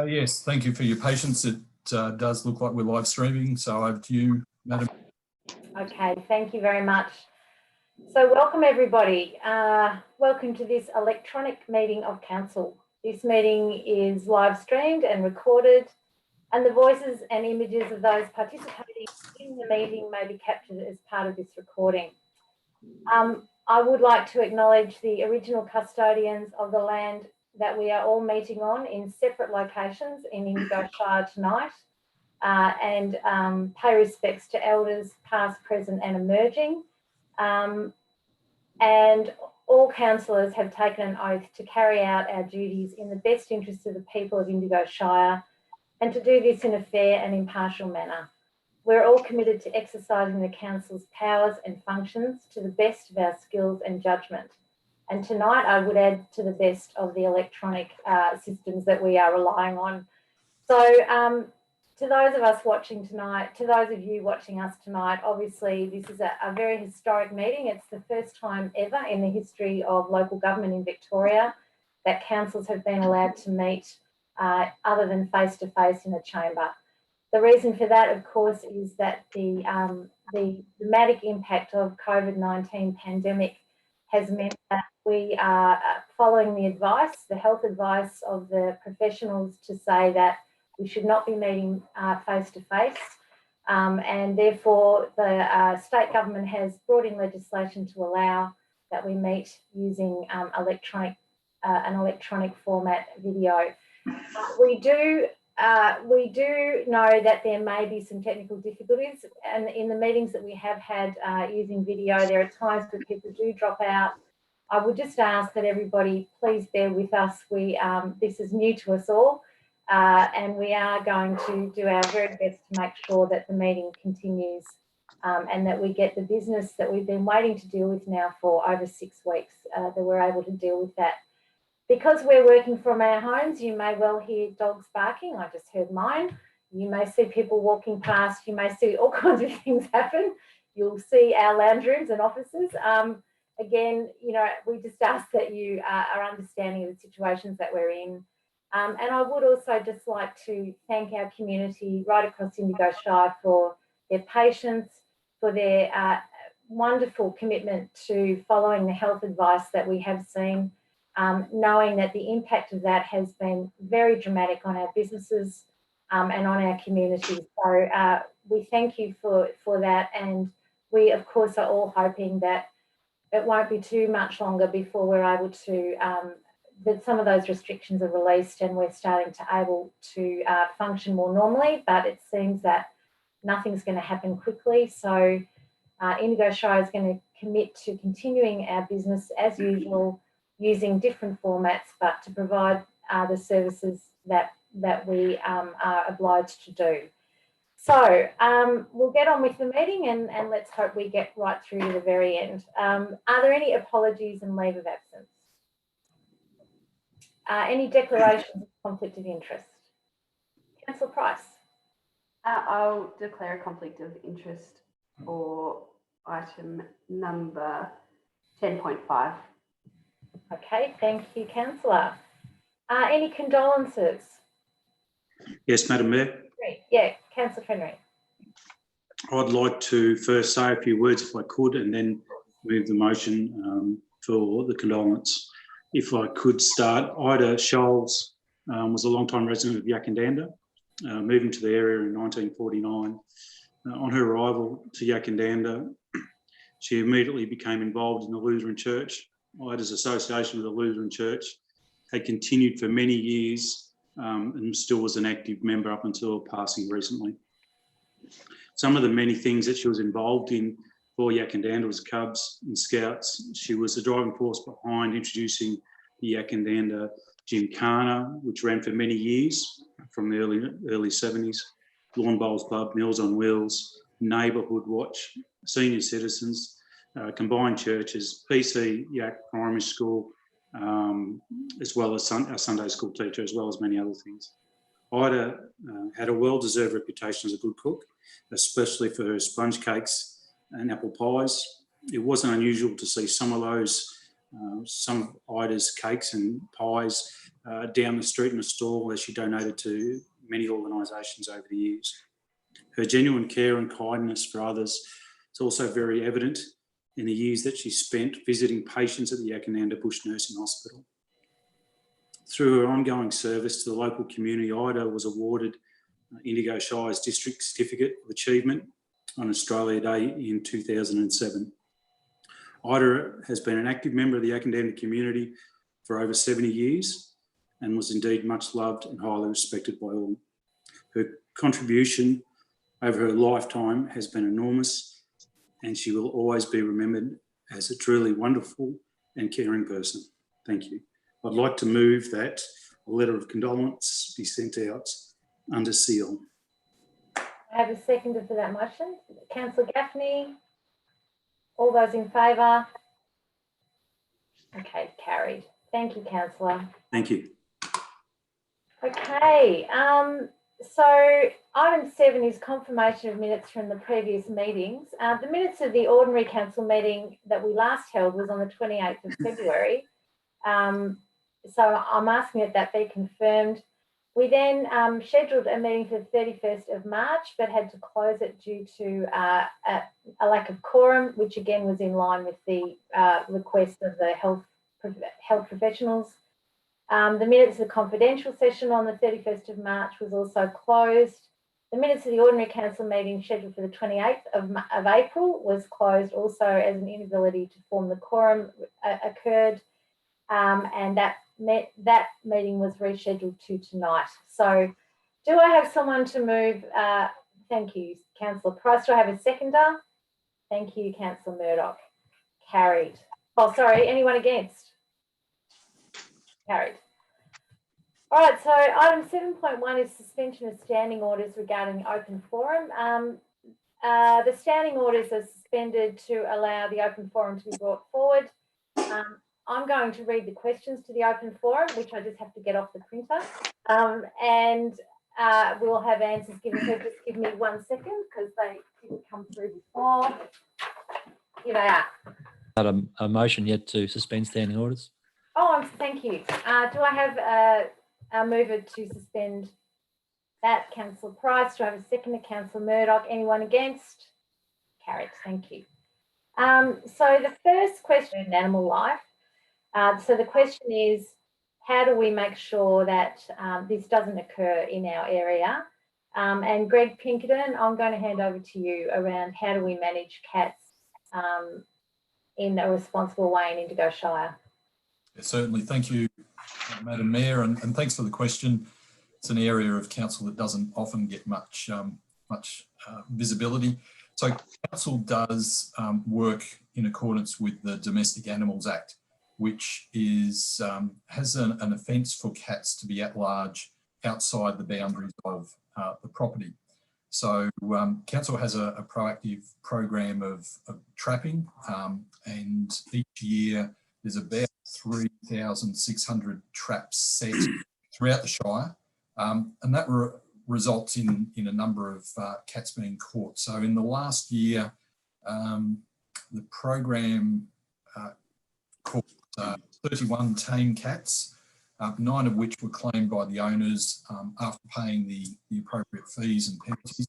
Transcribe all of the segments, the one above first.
Yes, thank you for your patience. It does look like we're live streaming, so over to you, Madam. Okay, thank you very much. So welcome everybody. Welcome to this electronic meeting of Council. This meeting is live streamed and recorded, and the voices and images of those participating in the meeting may be captured as part of this recording. I would like to acknowledge the original custodians of the land that we are all meeting on in separate locations in Indigo Shire tonight, and pay respects to elders past, present and emerging. And all councillors have taken an oath to carry out our duties in the best interest of the people of Indigo Shire and to do this in a fair and impartial manner. We're all committed to exercising the Council's powers and functions to the best of our skills and judgment. And tonight I would add to the best of the electronic systems that we are relying on. So to those of us watching tonight, to those of you watching us tonight, obviously this is a very historic meeting. It's the first time ever in the history of local government in Victoria that councils have been allowed to meet other than face-to-face in a chamber. The reason for that, of course, is that the dramatic impact of COVID-19 pandemic has meant that we are following the advice, the health advice of the professionals to say that we should not be meeting face-to-face, and therefore the state government has brought in legislation to allow that we meet using an electronic format video. We do know that there may be some technical difficulties, and in the meetings that we have had using video, there are times where people do drop out. I would just ask that everybody please bear with us. This is new to us all, and we are going to do our very best to make sure that the meeting continues and that we get the business that we've been waiting to deal with now for over 6 weeks, that we're able to deal with that. Because we're working from our homes, you may well hear dogs barking. I just heard mine. You may see people walking past. You may see all kinds of things happen. You'll see our lounge rooms and offices. Again, you know, we just ask that you are understanding of the situations that we're in. And I would also just like to thank our community right across Indigo Shire for their patience, for their wonderful commitment to following the health advice that we have seen. Knowing that the impact of that has been very dramatic on our businesses and on our communities. So we thank you for that, and we of course are all hoping that it won't be too much longer before we're able to, that some of those restrictions are released and we're starting to able to function more normally, but it seems that nothing's going to happen quickly. So Indigo Shire is going to commit to continuing our business as usual, using different formats, but to provide the services that we are obliged to do. So we'll get on with the meeting and let's hope we get right through to the very end. Are there any apologies and leave of absence? Any declarations of conflict of interest? Councillor Price. I'll declare a conflict of interest for item number 10.5. Okay, thank you, Councillor. Any condolences? Yes, Madam Mayor. Yeah, Councillor Fenry. I'd like to first say a few words if I could and then move the motion for the condolence. If I could start, Ida Scholes was a long-time resident of Yakandanda, moving to the area in 1949. On her arrival to Yakandanda, she immediately became involved in the Lutheran Church. Ida's association with the Lutheran Church had continued for many years and still was an active member up until her passing recently. Some of the many things that she was involved in for Yakandanda was Cubs and Scouts. She was the driving force behind introducing the Yakandanda Gymkhana, which ran for many years from the early 70s, Lawn Bowls Club, Meals on Wheels, Neighbourhood Watch, Senior Citizens, combined churches, PC Yak Primary School, as well as our Sunday school teacher, as well as many other things. Ida had a well-deserved reputation as a good cook, especially for her sponge cakes and apple pies. It wasn't unusual to see some of those some of Ida's cakes and pies down the street in a stall that she donated to many organisations over the years. Her genuine care and kindness for others is also very evident in the years that she spent visiting patients at the Yakananda Bush Nursing Hospital. Through her ongoing service to the local community, Ida was awarded Indigo Shire's District Certificate of Achievement on Australia Day in 2007. Ida has been an active member of the Yakananda community for over 70 years and was indeed much loved and highly respected by all. Her contribution over her lifetime has been enormous, and she will always be remembered as a truly wonderful and caring person. Thank you. I'd like to move that a letter of condolence be sent out under seal. I have a seconder for that motion. Councillor Gaffney. All those in favour? Okay, carried. Thank you, Councillor. Thank you. Okay, so item 7 is confirmation of minutes from the previous meetings. The minutes of the ordinary council meeting that we last held was on the 28th of February. So I'm asking that be confirmed. We then scheduled a meeting for the 31st of March, but had to close it due to a lack of quorum, which again was in line with the request of the health professionals. The minutes of the confidential session on the 31st of March was also closed. The minutes of the ordinary council meeting scheduled for the 28th of April was closed also as an inability to form the quorum occurred, and that meeting was rescheduled to tonight. So do I have someone to move? Thank you, Councillor Price. Do I have a seconder? Thank you, Councillor Murdoch. Carried. Oh, sorry, anyone against? Carried. All right, so item 7.1 is suspension of standing orders regarding open forum. The standing orders are suspended to allow the open forum to be brought forward. I'm going to read the questions to the open forum, which I just have to get off the printer, and we'll have answers given. So just give me 1 second because they didn't come through before. Here they are. Not a motion yet to suspend standing orders. Oh, thank you. Do I have a mover to suspend that? Councillor Price. Do I have a seconder? Councillor Murdoch. Anyone against? Carried. Thank you. So the first question in animal life. So the question is, how do we make sure that this doesn't occur in our area? And Greg Pinkerton, I'm going to hand over to you around how do we manage cats in a responsible way in Indigo Shire. Yeah, certainly. Thank you, Madam Mayor, and thanks for the question. It's an area of council that doesn't often get much visibility. So council does work in accordance with the Domestic Animals Act, which is has an offence for cats to be at large outside the boundaries of the property. So council has a proactive program of trapping, and each year there's about 3,600 traps set throughout the Shire, and that results in a number of cats being caught. So in the last year, the program caught 31 tame cats, 9 of which were claimed by the owners after paying the appropriate fees and penalties.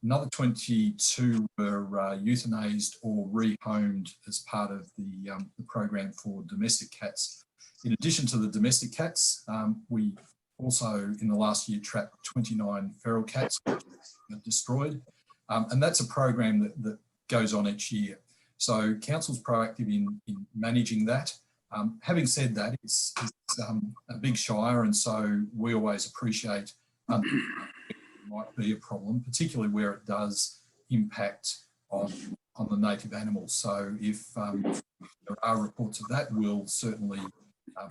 Another 22 were euthanased or rehomed as part of the program for domestic cats. In addition to the domestic cats, we also in the last year trapped 29 feral cats which were destroyed, and that's a program that goes on each year. So council's proactive in managing that. Having said that, it's a big shire, and so we always appreciate it might be a problem, particularly where it does impact on the native animals. So if there are reports of that, we'll certainly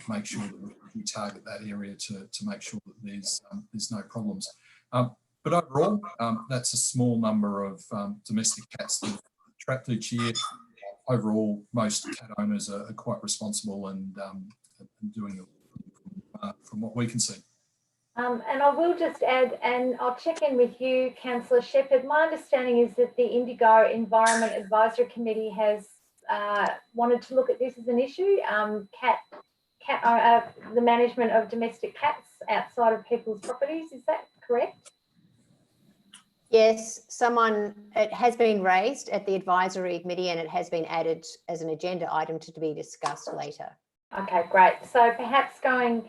make sure that we target that area to make sure that there's no problems. But overall, that's a small number of domestic cats that are trapped each year. Overall, most cat owners are quite responsible and doing it from what we can see. And I will just add, and I'll check in with you, Councillor Shepherd. My understanding is that the Indigo Environment Advisory Committee has wanted to look at this as an issue. The management of domestic cats outside of people's properties. Is that correct? Yes, it has been raised at the advisory committee and it has been added as an agenda item to be discussed later. Okay, great. So perhaps going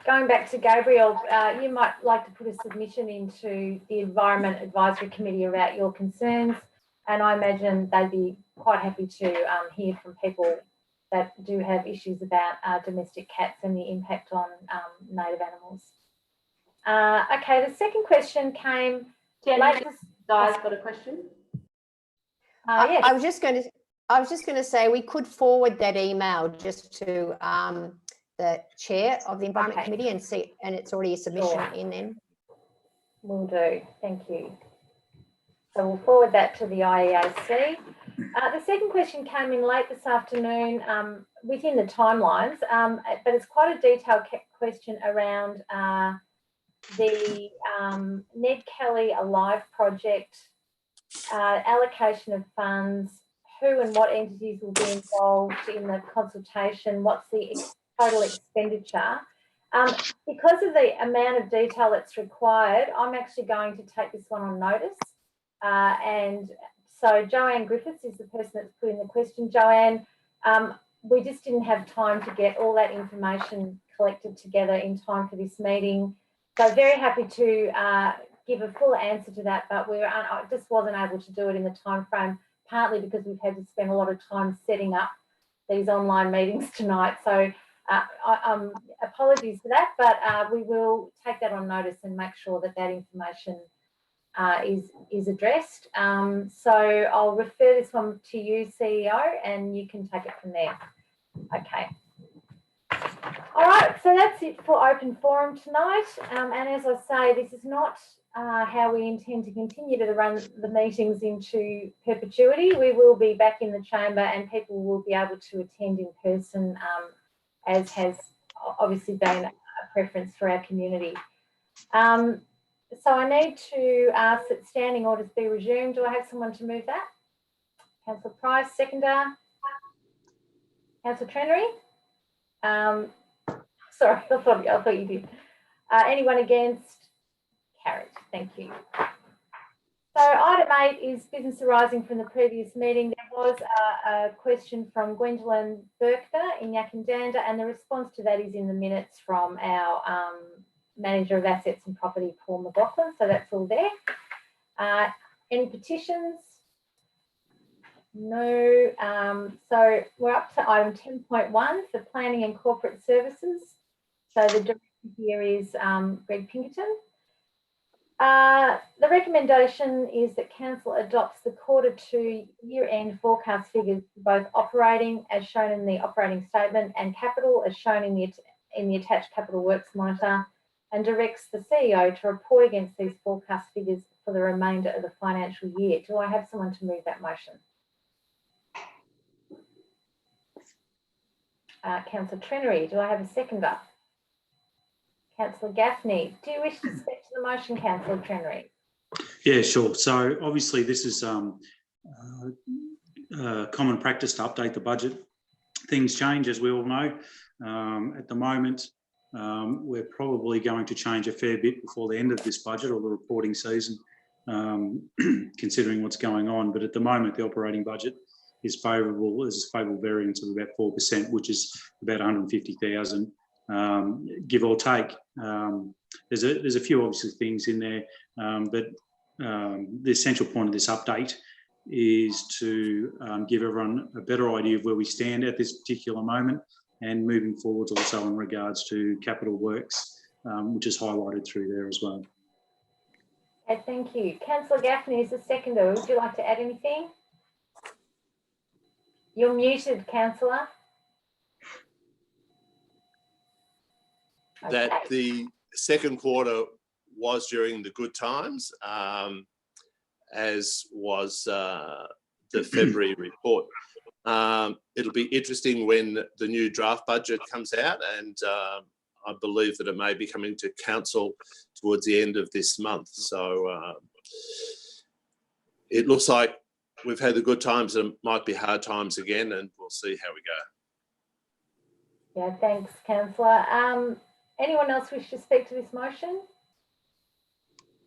back to Gabriel, you might like to put a submission into the Environment Advisory Committee about your concerns, and I imagine they'd be quite happy to hear from people that do have issues about domestic cats and the impact on native animals. Okay, the second question came. Jenny, Di's got a question. Yes. I was just going to say we could forward that email just to the chair of the Environment Committee and see, and it's already a submission in then. Will do. Thank you. So we'll forward that to the IEAC. The second question came in late this afternoon within the timelines, but it's quite a detailed question around the Ned Kelly Alive project, allocation of funds, who and what entities will be involved in the consultation, what's the total expenditure. Because of the amount of detail that's required, I'm actually going to take this one on notice. And so Joanne Griffiths is the person that's put in the question. Joanne, we just didn't have time to get all that information collected together in time for this meeting. So very happy to give a full answer to that, but I just wasn't able to do it in the time frame, partly because we've had to spend a lot of time setting up these online meetings tonight. So apologies for that, but we will take that on notice and make sure that that information is addressed. So I'll refer this one to you, CEO, and you can take it from there. Okay. All right, so that's it for open forum tonight. And as I say, this is not how we intend to continue to run the meetings into perpetuity. We will be back in the chamber and people will be able to attend in person, as has obviously been a preference for our community. So I need to ask that standing orders be resumed. Do I have someone to move that? Councillor Price, seconder. Councillor Trenery? Sorry, I thought you did. Anyone against? Carried. Thank you. So item 8 is business arising from the previous meeting. There was a question from Gwendolyn Berkner in Yakandanda, and the response to that is in the minutes from our Manager of Assets and Property, Paul McLaughlin. So that's all there. Any petitions? No. So we're up to item 10.1 for planning and corporate services. So the director here is Greg Pinkerton. The recommendation is that Council adopts the Q2 year-end forecast figures for both operating, as shown in the operating statement, and capital, as shown in the attached capital works monitor, and directs the CEO to report against these forecast figures for the remainder of the financial year. Do I have someone to move that motion? Councillor Trenery, do I have a seconder? Councillor Gaffney, do you wish to speak to the motion, Councillor Trenery? Yeah, sure. So obviously this is common practice to update the budget. Things change, as we all know. At the moment, we're probably going to change a fair bit before the end of this budget or the reporting season, considering what's going on. But at the moment, the operating budget is favourable. There's a favourable variance of about 4%, which is about 150,000, give or take. There's a few obviously things in there, but the essential point of this update is to give everyone a better idea of where we stand at this particular moment, and moving forwards also in regards to capital works, which is highlighted through there as well. Okay, thank you. Councillor Gaffney is the seconder. Would you like to add anything? You're muted, Councillor. That the second quarter was during the good times, as was the February report. It'll be interesting when the new draft budget comes out, and I believe that it may be coming to council towards the end of this month. So it looks like we've had the good times and might be hard times again, and we'll see how we go. Yeah, thanks, Councillor. Anyone else wish to speak to this motion?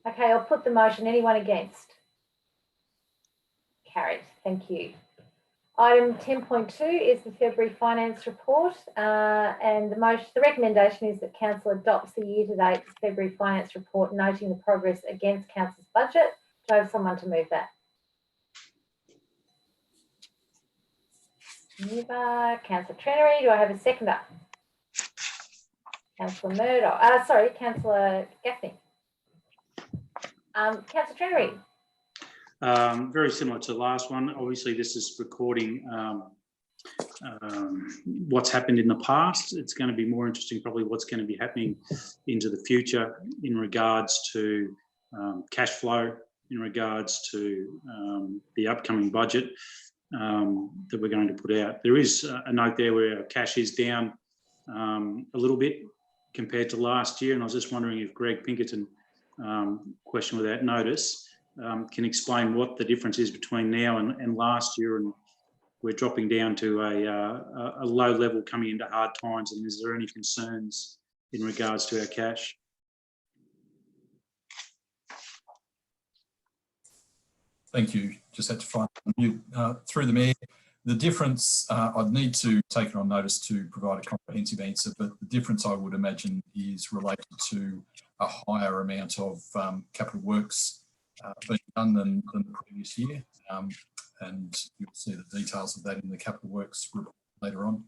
Okay, I'll put the motion. Anyone against? Carried. Thank you. Item 10.2 is the February finance report, and the recommendation is that Council adopts the year-to-date February finance report, noting the progress against Council's budget. Do I have someone to move that? Mover, Councillor Trenery. Do I have a seconder? Councillor Murdoch. Sorry, Councillor Gaffney. Councillor Trenery. Very similar to the last one. Obviously, this is recording what's happened in the past. It's going to be more interesting probably what's going to be happening into the future in regards to cash flow, in regards to the upcoming budget that we're going to put out. There is a note there where our cash is down a little bit compared to last year, and I was just wondering if Greg Pinkerton, question without notice, can explain what the difference is between now and last year, and we're dropping down to a low level coming into hard times, and is there any concerns in regards to our cash? Thank you. Just had to find you through the mayor. The difference, I'd need to take it on notice to provide a comprehensive answer, but the difference I would imagine is related to a higher amount of capital works being done than the previous year. And you'll see the details of that in the capital works report later on.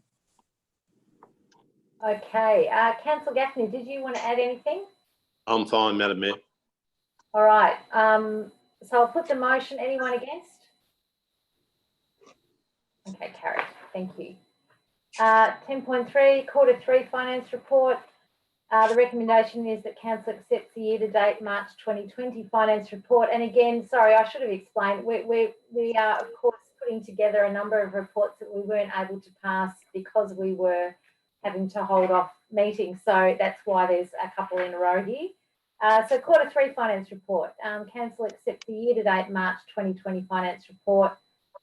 Okay, Councillor Gaffney, did you want to add anything? I'm fine, Madam Mayor. All right, so I'll put the motion. Anyone against? Okay, carried. Thank you. 10.3, quarter 3 finance report. The recommendation is that Council accepts the year-to-date March 2020 finance report. And again, sorry, I should have explained. We are, of course, putting together a number of reports that we weren't able to pass because we were having to hold off meetings. So that's why there's a couple in a row here. So quarter 3 finance report. Council accepts the year-to-date March 2020 finance report.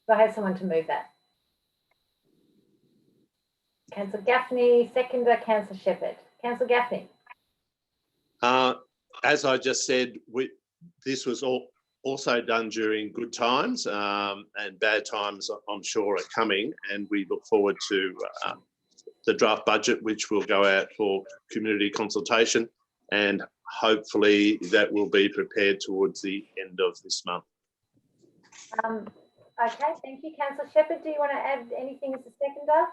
Do I have someone to move that? Councillor Gaffney, seconder, Councillor Shepherd. Councillor Gaffney. As I just said, this was also done during good times, and bad times I'm sure are coming, and we look forward to the draft budget, which will go out for community consultation, and hopefully that will be prepared towards the end of this month. Okay, thank you. Councillor Shepherd, do you want to add anything as a seconder?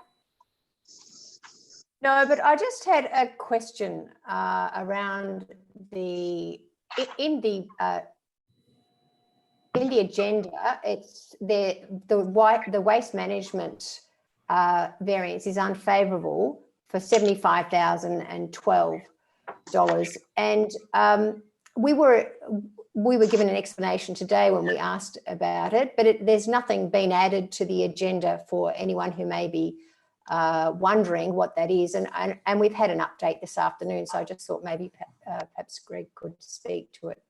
No, but I just had a question around in the agenda. It's the waste management variance is unfavourable for $75,012, and we were given an explanation today when we asked about it, but there's nothing been added to the agenda for anyone who may be wondering what that is, and we've had an update this afternoon, so I just thought maybe perhaps Greg could speak to it.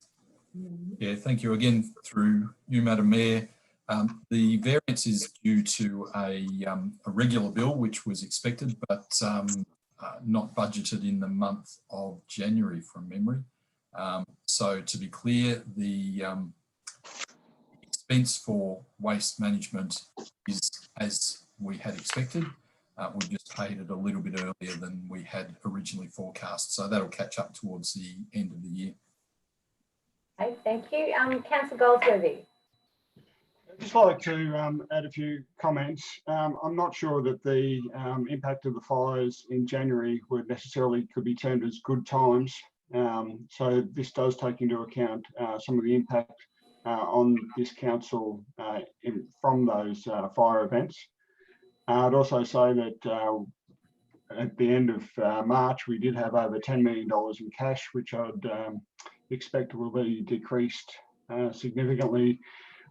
Yeah, thank you again through you, Madam Mayor. The variance is due to a regular bill which was expected but not budgeted in the month of January from memory. So to be clear, the expense for waste management is as we had expected. We just paid it a little bit earlier than we had originally forecast. So that'll catch up towards the end of the year. Okay, thank you. Councillor Goldsworthy. I'd just like to add a few comments. I'm not sure that the impact of the fires in January could be termed as good times. So this does take into account some of the impact on this council from those fire events. I'd also say that at the end of March, we did have over $10 million in cash, which I'd expect will be decreased significantly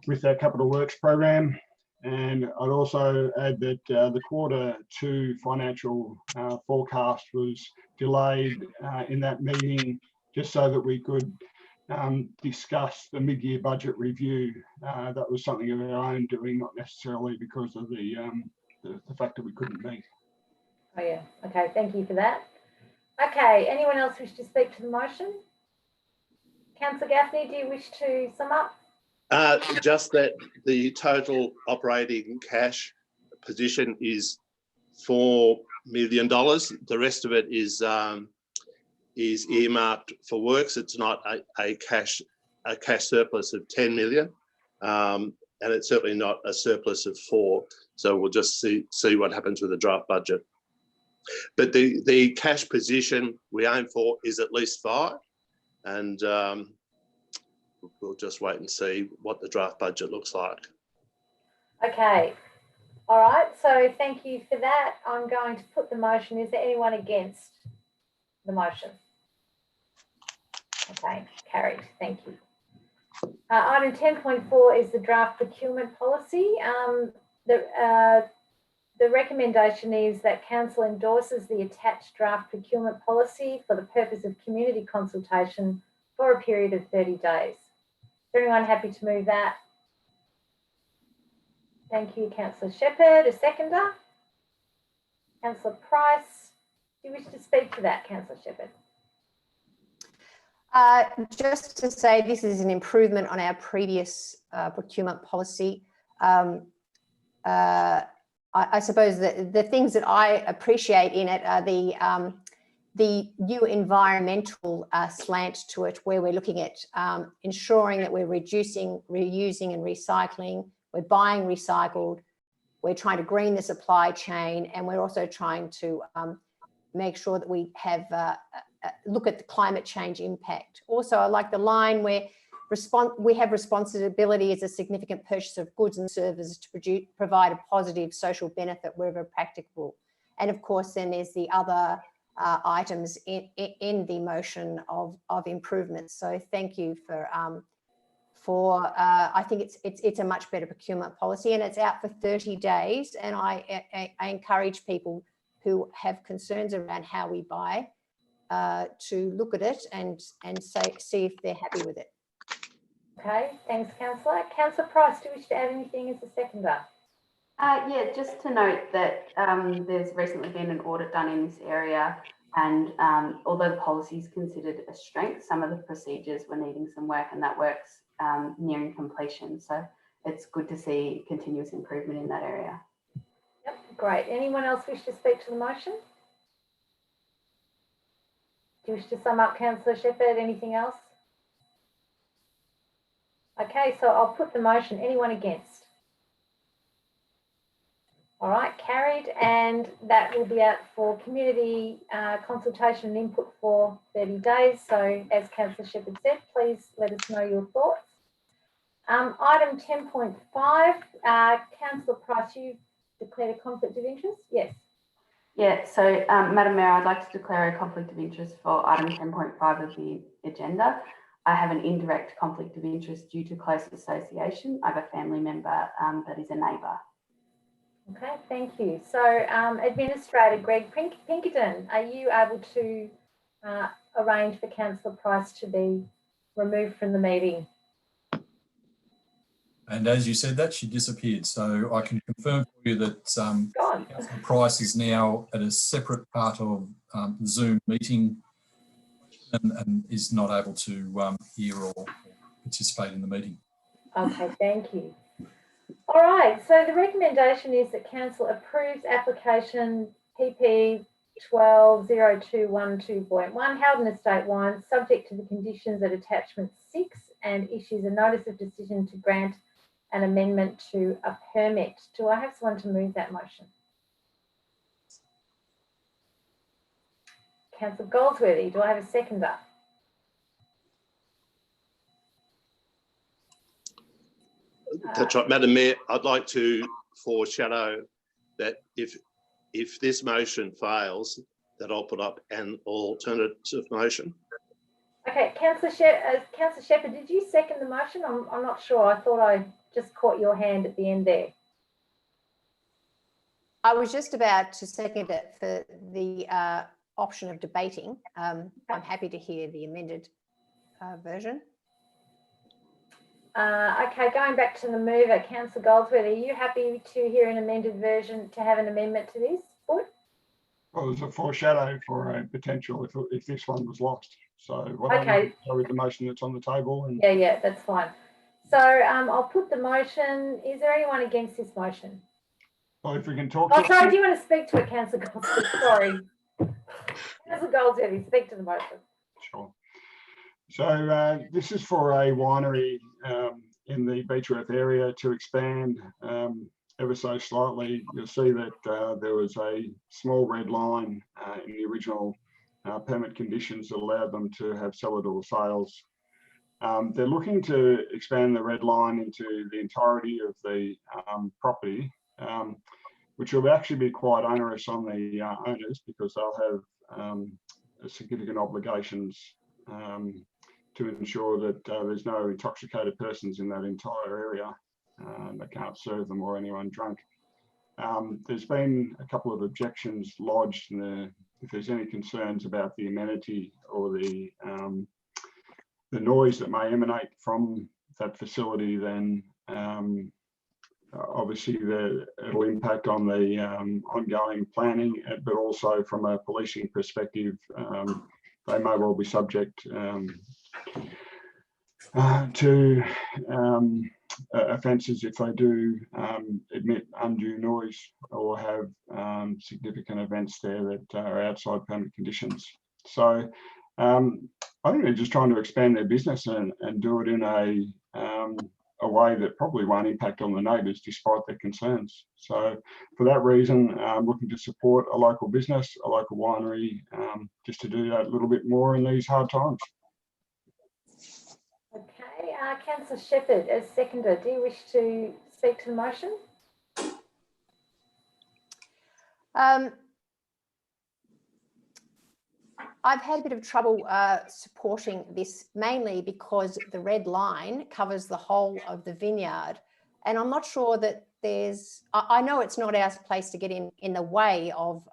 with our capital works program. And I'd also add that the quarter 2 financial forecast was delayed in that meeting just so that we could discuss the mid-year budget review. That was something of our own doing, not necessarily because of the fact that we couldn't meet. Oh yeah, okay, thank you for that. Okay, anyone else wish to speak to the motion? Councillor Gaffney, do you wish to sum up? Just that the total operating cash position is $4 million. The rest of it is earmarked for works. It's not a cash surplus of 10 million, and it's certainly not a surplus of 4. So we'll just see what happens with the draft budget. But the cash position we aim for is at least 5, and we'll just wait and see what the draft budget looks like. Okay, all right, so thank you for that. I'm going to put the motion. Is there anyone against the motion? Okay, carried, thank you. Item 10.4 is the draft procurement policy. The recommendation is that Council endorses the attached draft procurement policy for the purpose of community consultation for a period of 30 days. Is anyone happy to move that? Thank you, Councillor Shepherd. A seconder? Councillor Price. Do you wish to speak to that, Councillor Shepherd? Just to say this is an improvement on our previous procurement policy. I suppose that the things that I appreciate in it are the new environmental slant to it, where we're looking at ensuring that we're reducing, reusing and recycling. We're buying recycled. We're trying to green the supply chain, and we're also trying to make sure that we have look at the climate change impact. Also, I like the line where we have responsibility as a significant purchase of goods and services to provide a positive social benefit wherever practicable. And of course, then there's the other items in the motion of improvements. So thank you for I think it's a much better procurement policy, and it's out for 30 days. And I encourage people who have concerns around how we buy to look at it and see if they're happy with it. Okay, thanks, Councillor. Councillor Price, do you wish to add anything as a seconder? Yeah, just to note that there's recently been an audit done in this area, and although the policy is considered a strength, some of the procedures were needing some work, and that work's nearing completion. So it's good to see continuous improvement in that area. Yep, great. Anyone else wish to speak to the motion? Do you wish to sum up, Councillor Shepherd? Anything else? Okay, so I'll put the motion. Anyone against? All right, carried, and that will be out for community consultation and input for 30 days. So as Councillor Shepherd said, please let us know your thoughts. Item 10.5, Councillor Price, you declared a conflict of interest? Yes. Yeah, so Madam Mayor, I'd like to declare a conflict of interest for item 10.5 of the agenda. I have an indirect conflict of interest due to close association. I have a family member that is a neighbour. Okay, thank you. So Administrator Greg Pinkerton, are you able to arrange for Councillor Price to be removed from the meeting? And as you said that, she disappeared. So I can confirm for you that Councillor Price is now at a separate part of the Zoom meeting and is not able to hear or participate in the meeting. Okay, thank you. All right, so the recommendation is that Council approves application PP 120212.1 Howden Estate Wines, subject to the conditions at attachment 6, and issues a notice of decision to grant an amendment to a permit. Do I have someone to move that motion? Councillor Goldsworthy, do I have a seconder? That's right, Madam Mayor. I'd like to foreshadow that if this motion fails, that I'll put up an alternative motion. Okay, Councillor Shepherd, did you second the motion? I'm not sure. I thought I just caught your hand at the end there. I was just about to second it for the option of debating. I'm happy to hear the amended version. Okay, going back to the mover, Councillor Goldsworthy, are you happy to hear an amended version, to have an amendment to this? Board? Well, there's a foreshadow for a potential if this one was lost. So why don't Okay. we go with the motion that's on the table? And Yeah, that's fine. So I'll put the motion. Is there anyone against this motion? well, if we can talk. Oh, sorry, do you want to speak to it, Councillor Goldsworthy? Sorry. Councillor Goldsworthy, speak to the motion. Sure. So this is for a winery in the Beechworth area to expand ever so slightly. You'll see that there was a small red line in the original permit conditions that allowed them to have cellar door sales. They're looking to expand the red line into the entirety of the property, which will actually be quite onerous on the owners because they'll have significant obligations to ensure that there's no intoxicated persons in that entire area. They can't serve them or anyone drunk. There's been a couple of objections lodged if there's any concerns about the amenity or the noise that may emanate from that facility, then obviously it'll impact on the ongoing planning, but also from a policing perspective, they may well be subject to offences if they do emit undue noise or have significant events there that are outside permit conditions. So I think they're just trying to expand their business and do it in a way that probably won't impact on the neighbours despite their concerns. So for that reason, I'm looking to support a local business, a local winery, just to do that a little bit more in these hard times. Okay, Councillor Shepherd, as seconder, do you wish to speak to the motion? I've had a bit of trouble supporting this, mainly because the red line covers the whole of the vineyard. And I'm not sure that I know it's not our place to get in the way of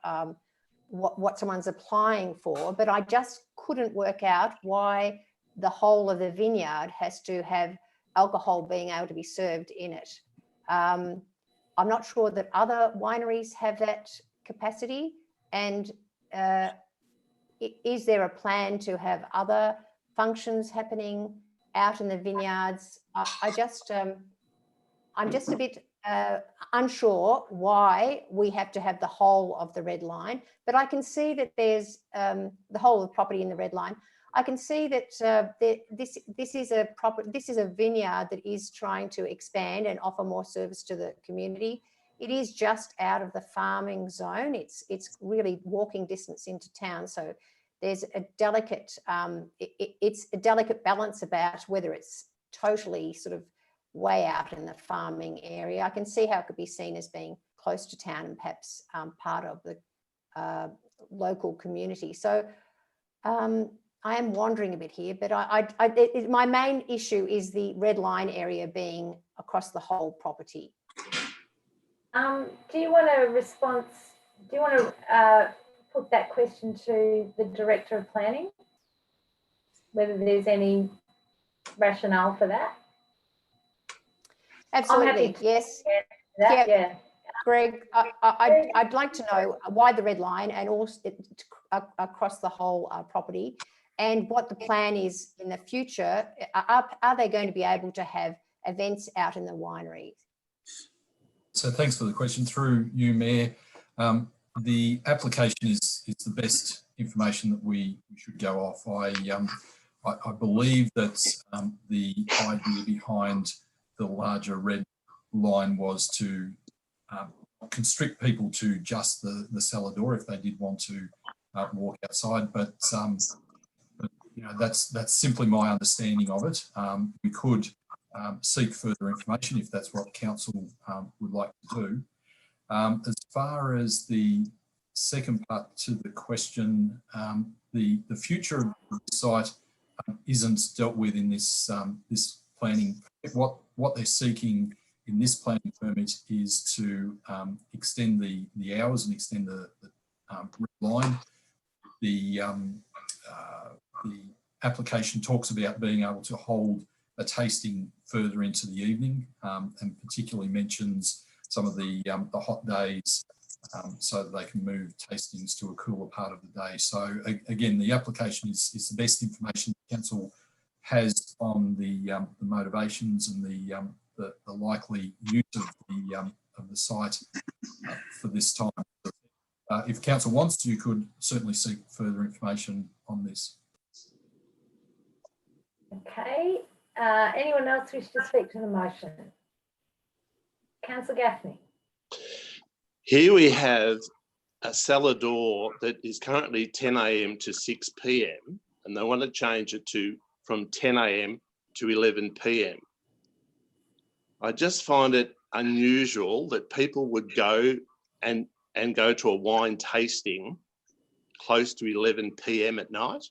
what someone's applying for, but I just couldn't work out why the whole of the vineyard has to have alcohol being able to be served in it. I'm not sure that other wineries have that capacity, and is there a plan to have other functions happening out in the vineyards? I'm just a bit unsure why we have to have the whole of the red line, but I can see that there's the whole of the property in the red line. I can see that this is a vineyard that is trying to expand and offer more service to the community. It is just out of the farming zone. It's really walking distance into town. So there's a delicate, it's a delicate balance about whether it's totally sort of way out in the farming area. I can see how it could be seen as being close to town and perhaps part of the local community. So I am wandering a bit here, but my main issue is the red line area being across the whole property. Do you want a response? Do you want to put that question to the Director of Planning? Whether there's any rationale for that? Absolutely, yes. Yeah. Greg, I'd like to know why the red line and also across the whole property, and what the plan is in the future. Are they going to be able to have events out in the winery? So thanks for the question. Through you, Mayor. The application is the best information that we should go off. I believe that the idea behind the larger red line was to constrict people to just the cellar door if they did want to walk outside. But you know, that's simply my understanding of it. We could seek further information if that's what council would like to do. As far as the second part to the question, the future of the site isn't dealt with in this this planning. What they're seeking in this planning permit is to extend the hours and extend the red line. The application talks about being able to hold tasting further into the evening, and particularly mentions some of the hot days, so that they can move tastings to a cooler part of the day. So again, the application is the best information the council has on the motivations and the likely use of the site for this time. If council wants, you could certainly seek further information on this. Okay. Anyone else wish to speak to the motion? Councillor Gaffney. Here we have a cellar door that is currently 10 a.m. to 6 p.m. and they want to change it to from 10 a.m. to 11 p.m. I just find it unusual that people would go and go to a wine tasting close to 11 p.m. at night.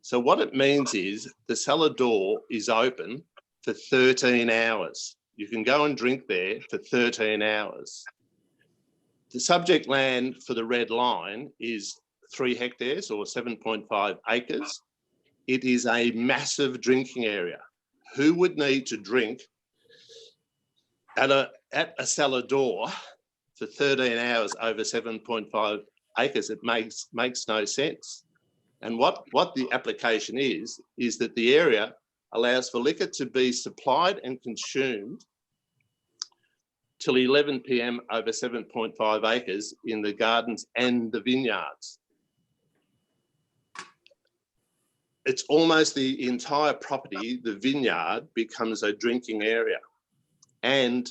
So what it means is the cellar door is open for 13 hours. You can go and drink there for 13 hours. The subject land for the red line is 3 hectares or 7.5 acres. It is a massive drinking area. Who would need to drink at a cellar door for 13 hours over 7.5 acres? It makes no sense. And what the application is that the area allows for liquor to be supplied and consumed till 11 p.m. over 7.5 acres in the gardens and the vineyards. It's almost the entire property, the vineyard, becomes a drinking area. And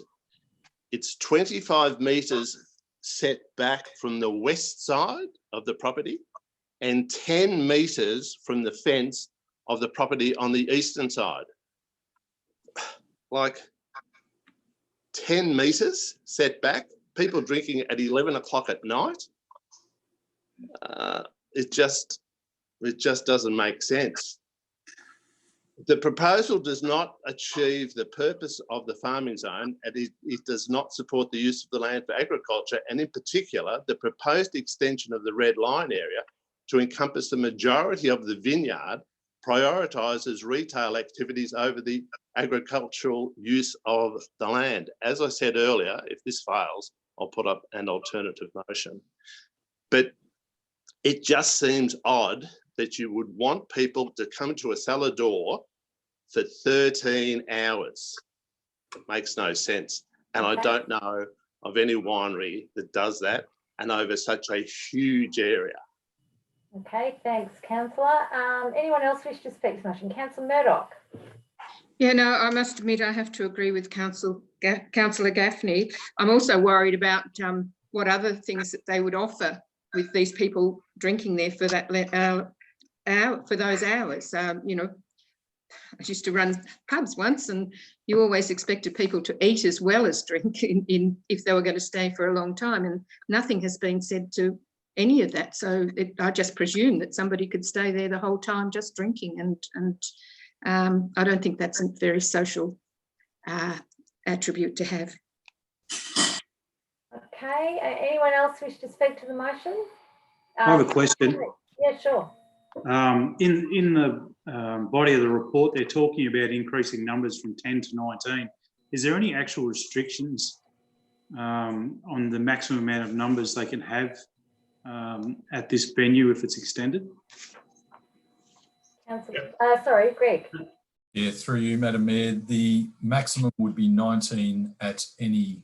it's 25 metres set back from the west side of the property and 10 metres from the fence of the property on the eastern side. Like 10 metres set back, people drinking at 11 o'clock at night. It just doesn't make sense. The proposal does not achieve the purpose of the farming zone, and it does not support the use of the land for agriculture, and in particular, the proposed extension of the red line area to encompass the majority of the vineyard prioritises retail activities over the agricultural use of the land. As I said earlier, if this fails, I'll put up an alternative motion. But it just seems odd that you would want people to come to a cellar door for 13 hours. It makes no sense. And I don't know of any winery that does that and over such a huge area. Okay, thanks, Councillor. Anyone else wish to speak to the motion? Councillor Murdoch. Yeah, no, I must admit I have to agree with Councillor Gaffney. I'm also worried about what other things that they would offer with these people drinking there for that for those hours. You know, I used to run pubs once, and you always expected people to eat as well as drink if they were going to stay for a long time, and nothing has been said to any of that. So I just presume that somebody could stay there the whole time just drinking, and I don't think that's a very social attribute to have. Okay, anyone else wish to speak to the motion? I have a question. Yeah, sure. In the body of the report, they're talking about increasing numbers from 10 to 19. Is there any actual restrictions on the maximum amount of numbers they can have at this venue if it's extended? Sorry, Greg. Yeah, through you, Madam Mayor, the maximum would be 19 at any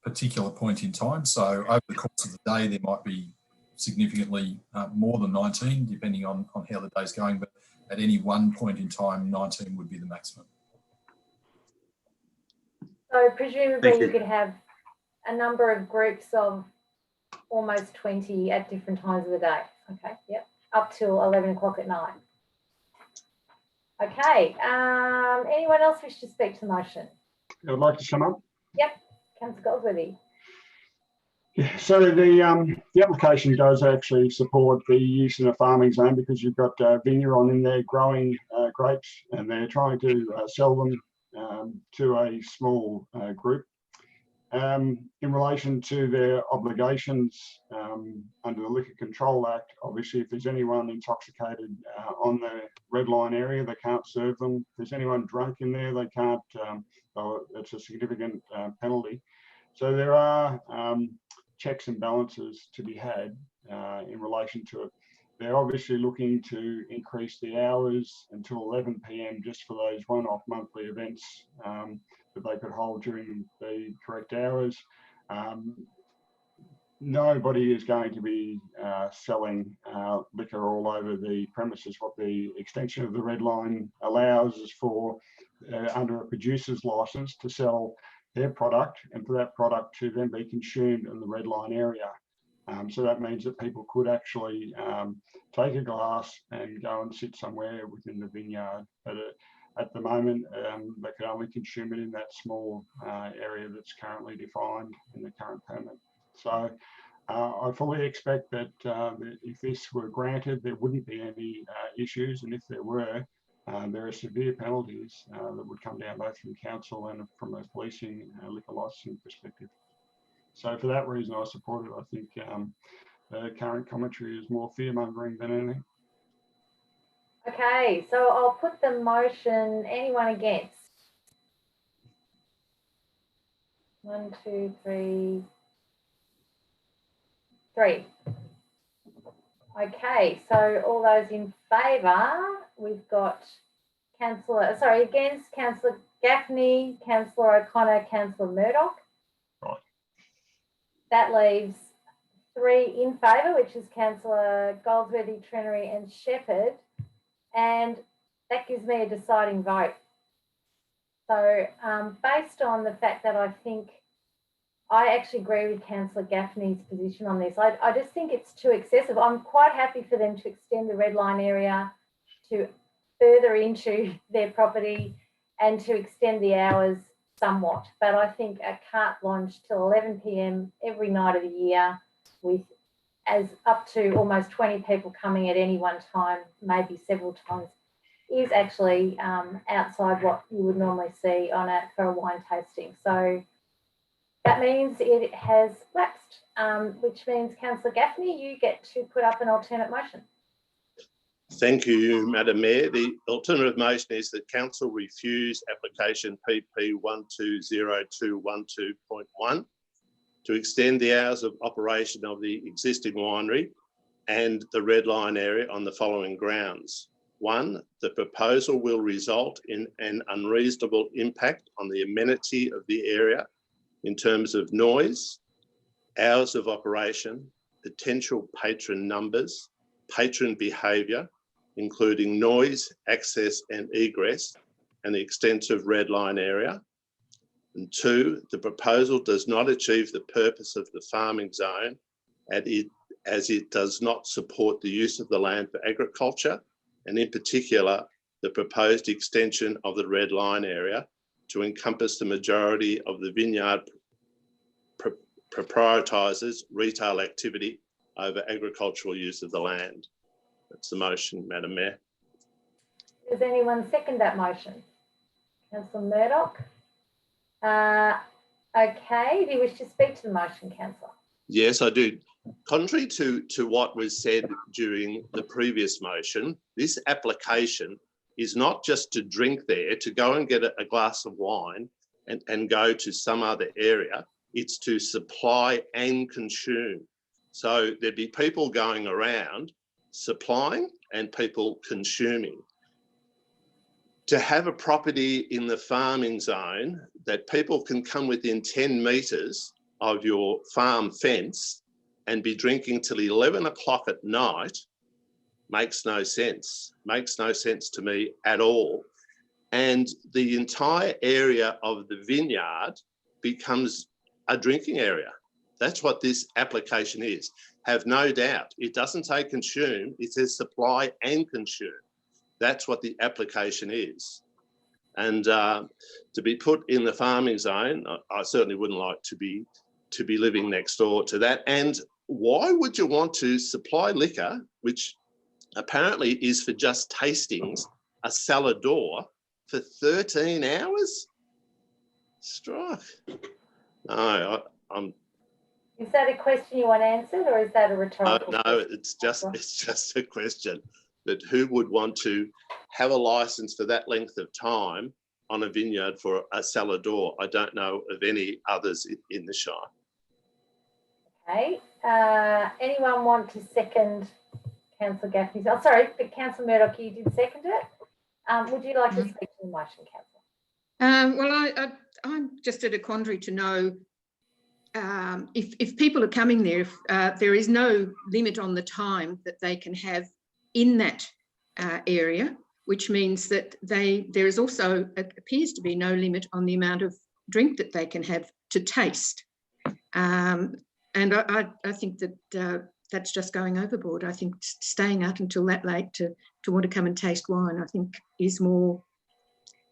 particular point in time. So over the course of the day, there might be significantly more than 19, depending on how the day's going, but at any one point in time, 19 would be the maximum. So presumably you could have a number of groups of almost 20 at different times of the day. Okay, yep, up till 11 o'clock at night. Okay, anyone else wish to speak to the motion? I'd like to sum up. Yep, Councillor Goldsworthy. Yeah, so the application does actually support the use in a farming zone because you've got Vigneron in there growing grapes, and they're trying to sell them to a small group. In relation to their obligations under the Liquor Control Act, obviously, if there's anyone intoxicated on the red line area, they can't serve them. If there's anyone drunk in there, they can't, it's a significant penalty. So there are checks and balances to be had in relation to it. They're obviously looking to increase the hours until 11 p.m. just for those one-off monthly events that they could hold during the correct hours. Nobody is going to be selling liquor all over the premises. What the extension of the red line allows is for, under a producer's license, to sell their product and for that product to then be consumed in the red line area. So that means that people could actually take a glass and go and sit somewhere within the vineyard. But at the moment, they can only consume it in that small area that's currently defined in the current permit. So I fully expect that if this were granted, there wouldn't be any issues. And if there were, there are severe penalties that would come down both from council and from a policing liquor licensing perspective. So for that reason, I support it. I think the current commentary is more fear-mongering than anything. Okay, so I'll put the motion. Anyone against? 1, 2, 3. 3. Okay, so all those in favour, we've got against Councillor Gaffney, Councillor O'Connor, Councillor Murdoch. Right. That leaves 3 in favour, which is Councillor Goldsworthy, Trenery and Shepherd. And that gives me a deciding vote. So based on the fact that I think I actually agree with Councillor Gaffney's position on this. I just think it's too excessive. I'm quite happy for them to extend the red line area to further into their property and to extend the hours somewhat. But I think a carte blanche till 11 p.m. every night of the year with as up to almost 20 people coming at any one time, maybe several times, is actually outside what you would normally see for a wine tasting. So that means it has lapsed, which means Councillor Gaffney, you get to put up an alternate motion. Thank you, Madam Mayor. The alternative motion is that Council refuse application PP 120212.1 to extend the hours of operation of the existing winery and the red line area on the following grounds. 1, the proposal will result in an unreasonable impact on the amenity of the area in terms of noise, hours of operation, potential patron numbers, patron behaviour, including noise, access and egress, and the extensive red line area. And 2, the proposal does not achieve the purpose of the farming zone as it does not support the use of the land for agriculture, and in particular, the proposed extension of the red line area to encompass the majority of the vineyard prioritises retail activity over agricultural use of the land. That's the motion, Madam Mayor. Does anyone second that motion? Councillor Murdoch? Okay, do you wish to speak to the motion, Councillor? Yes, I do. Contrary to what was said during the previous motion, this application is not just to drink there, to go and get a glass of wine and go to some other area. It's to supply and consume. So there'd be people going around supplying and people consuming. To have a property in the farming zone that people can come within 10 metres of your farm fence and be drinking till 11 o'clock at night makes no sense. Makes no sense to me at all. And the entire area of the vineyard becomes a drinking area. That's what this application is. Have no doubt. It doesn't say consume, it says supply and consume. That's what the application is. And to be put in the farming zone, I certainly wouldn't like to be living next door to that. And why would you want to supply liquor, which apparently is for just tastings, a cellar door for 13 hours? Strike. No, Is that a question you want answered, or is that a rhetorical No, question? it's just a question. But who would want to have a license for that length of time on a vineyard for a cellar door? I don't know of any others in the Shire. Okay. Anyone want to second Councillor Gaffney's? Oh, sorry, but Councillor Murdoch, you did second it. Would you like to speak to the motion, Councillor? Well, I'm just at a quandary to know if people are coming there, if there is no limit on the time that they can have in that area, which means that there is also appears to be no limit on the amount of drink that they can have to taste. And I think that that's just going overboard. I think staying out until that late to want to come and taste wine, I think, is more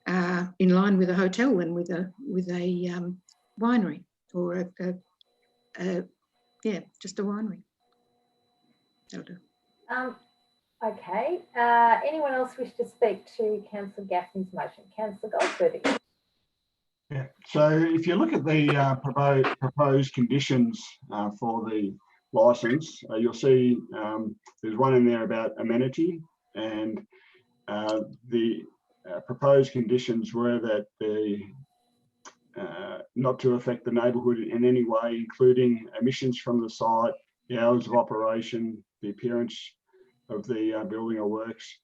in line with a hotel than with a winery or just a winery. That'll do. Okay. Anyone else wish to speak to Councillor Gaffney's motion? Councillor Goldsworthy. Yeah. So if you look at the proposed conditions for the licence, you'll see there's one in there about amenity, and the proposed conditions were that the not to affect the neighbourhood in any way, including emissions from the site, the hours of operation, the appearance of the building or works.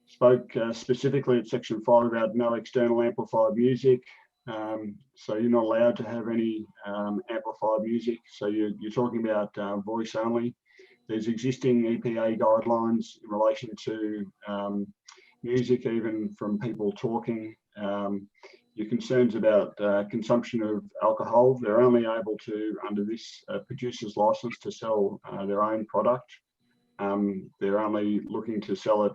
Spoke specifically at section 5 about no external amplified music. So you're not allowed to have any amplified music. So you're talking about voice only. There's existing EPA guidelines in relation to music, even from people talking. Your concerns about consumption of alcohol, they're only able to, under this producer's license, to sell their own product. They're only looking to sell it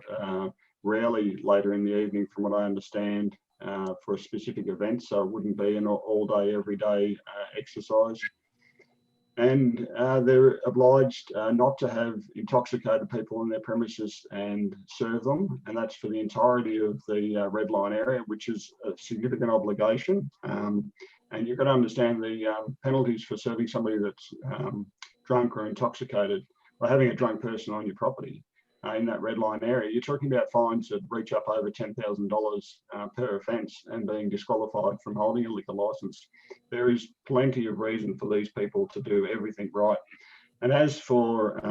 rarely later in the evening, from what I understand, for a specific event. So it wouldn't be an all day, every day exercise. And they're obliged not to have intoxicated people in their premises and serve them. And that's for the entirety of the red line area, which is a significant obligation. And you've got to understand the penalties for serving somebody that's drunk or intoxicated, or having a drunk person on your property in that red line area. You're talking about fines that reach up over $10,000 per offence and being disqualified from holding a liquor licence. There is plenty of reason for these people to do everything right. And as for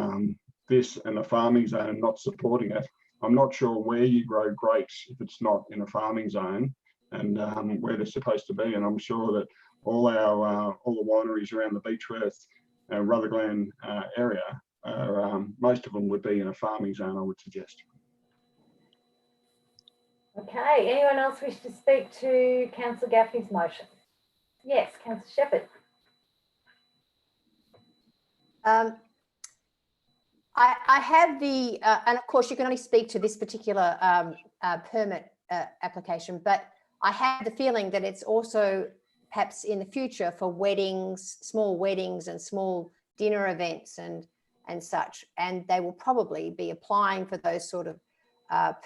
this and a farming zone not supporting it, I'm not sure where you grow grapes if it's not in a farming zone and where they're supposed to be. And I'm sure that all the wineries around the Beechworth and Rutherglen area, most of them would be in a farming zone, I would suggest. Okay, anyone else wish to speak to Councillor Gaffney's motion? Yes, Councillor Shepherd. I have the, and of course you can only speak to this particular permit application, but I have the feeling that it's also perhaps in the future for weddings, small weddings and small dinner events and such, and they will probably be applying for those sort of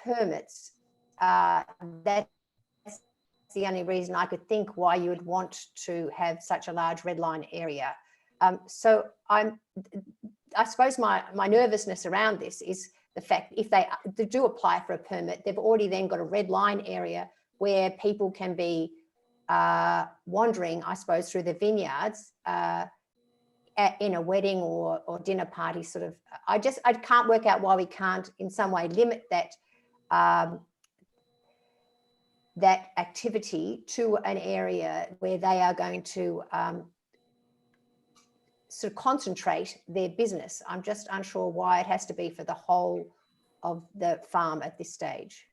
permits. That's the only reason I could think why you would want to have such a large red line area. So I suppose my nervousness around this is the fact if they do apply for a permit, they've already then got a red line area where people can be wandering, I suppose, through the vineyards in a wedding or dinner party sort of. I can't work out why we can't in some way limit that that activity to an area where they are going to sort of concentrate their business. I'm just unsure why it has to be for the whole of the farm at this stage.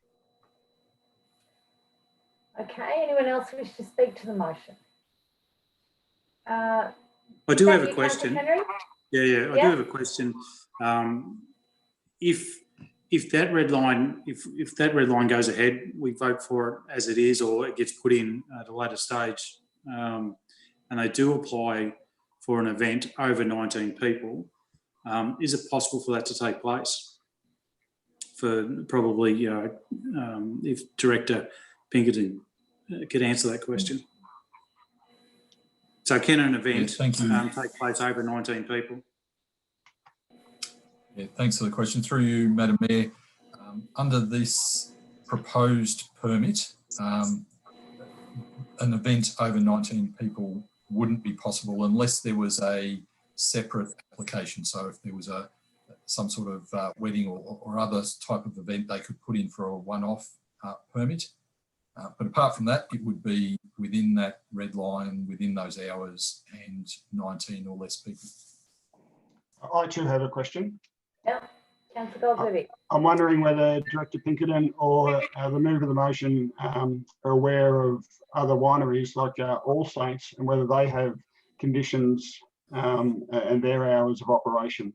Okay, anyone else wish to speak to the motion? I do have a question. Henry? Yeah, I do have a question. If that red line, if that red line goes ahead, we vote for it as it is, or it gets put in at a later stage, and they do apply for an event over 19 people, is it possible for that to take place? For probably, if Director Pinkerton could answer that question. So can an event Yeah, thank you. take place over 19 people? Yeah, thanks for the question. Through you, Madam Mayor, under this proposed permit, an event over 19 people wouldn't be possible unless there was a separate application. So if there was some sort of wedding or other type of event, they could put in for a one-off permit. But apart from that, it would be within that red line, within those hours, and 19 or less people. I too have a question. Yep. Councillor Goldsworthy. I'm wondering whether Director Pinkerton or the mover of the motion are aware of other wineries like All Saints and whether they have conditions and their hours of operation.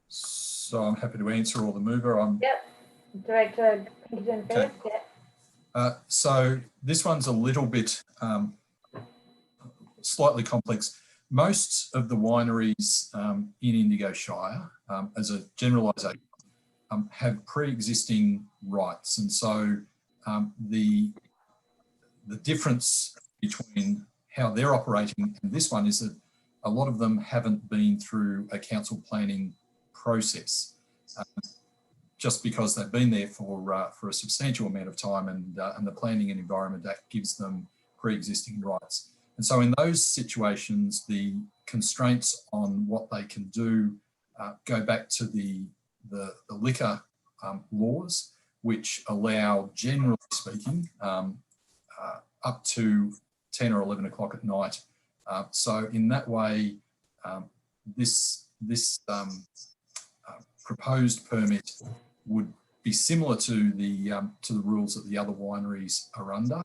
So I'm happy to answer, or the mover. Yep. Director Pinkerton first. Okay. Yep. So this one's a little bit slightly complex. Most of the wineries in Indigo Shire, as a generalisation, have pre-existing rights, and so the difference between how they're operating and this one is that a lot of them haven't been through a council planning process, just because they've been there for a substantial amount of time, and the Planning and Environment Act gives them pre-existing rights. And so in those situations, the constraints on what they can do go back to the liquor laws, which allow, generally speaking, up to 10 or 11 o'clock at night. So in that way, this proposed permit would be similar to the rules that the other wineries are under,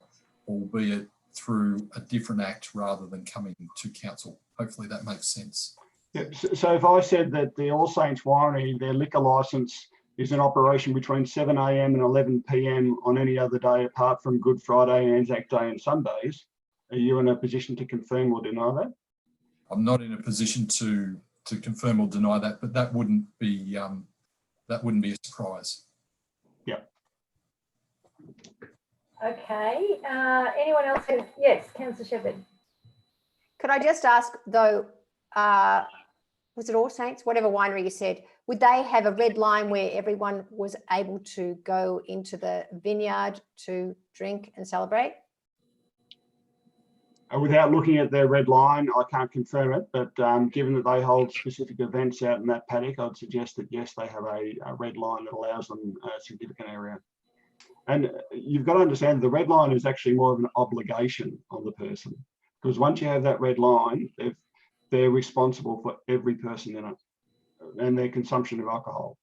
albeit through a different act rather than coming to council. Hopefully that makes sense. Yeah, so if I said that the All Saints Winery, their liquor licence is in operation between 7 a.m. and 11 p.m. on any other day apart from Good Friday, Anzac Day and Sundays, are you in a position to confirm or deny that? I'm not in a position to confirm or deny that, but that wouldn't be a surprise. Yeah. Okay. Anyone else? Yes, Councillor Shepherd. Could I just ask though, was it All Saints, whatever winery you said, would they have a red line where everyone was able to go into the vineyard to drink and celebrate? Without looking at their red line, I can't confirm it, but given that they hold specific events out in that paddock, I'd suggest that yes, they have a red line that allows them a significant area. And you've got to understand the red line is actually more of an obligation on the person, because once you have that red line, they're responsible for every person in it and their consumption of alcohol.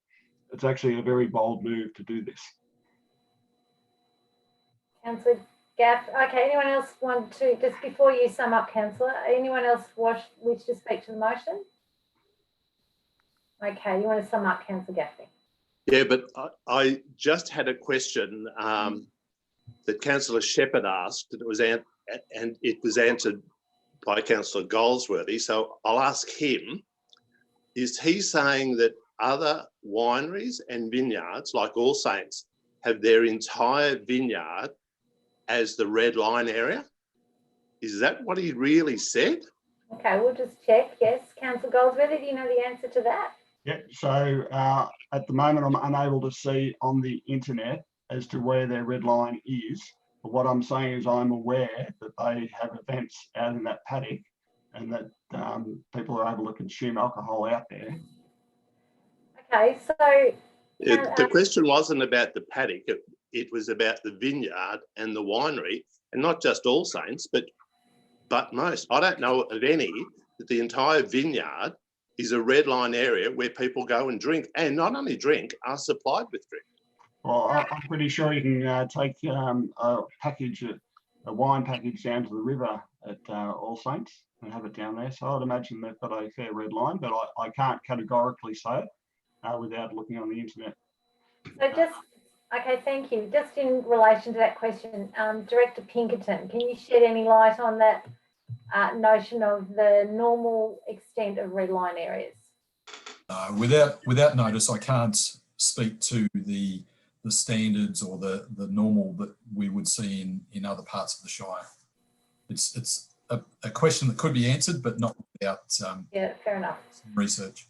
It's actually a very bold move to do this. Councillor Gaff. Okay, anyone else want to, just before you sum up, Councillor, anyone else wish to speak to the motion? Okay, you want to sum up, Councillor Gaffney? Yeah, but I just had a question that Councillor Shepherd asked, and it was answered by Councillor Goldsworthy. So I'll ask him, is he saying that other wineries and vineyards, like All Saints, have their entire vineyard as the red line area? Is that what he really said? Okay, we'll just check. Yes, Councillor Goldsworthy, do you know the answer to that? Yeah, so at the moment I'm unable to see on the internet as to where their red line is. But what I'm saying is I'm aware that they have events out in that paddock and that people are able to consume alcohol out there. Okay, so... The question wasn't about the paddock, it was about the vineyard and the winery, and not just All Saints, but most. I don't know of any that the entire vineyard is a red line area where people go and drink, and not only drink, are supplied with drink. Well, I'm pretty sure you can take a wine package down to the river at All Saints and have it down there. So I'd imagine they've got a fair red line, but I can't categorically say it without looking on the internet. So just, okay, thank you. Just in relation to that question, Director Pinkerton, can you shed any light on that notion of the normal extent of red line areas? Without notice, I can't speak to the standards or the normal that we would see in other parts of the Shire. It's a question that could be answered, but not without yeah, fair enough. some research.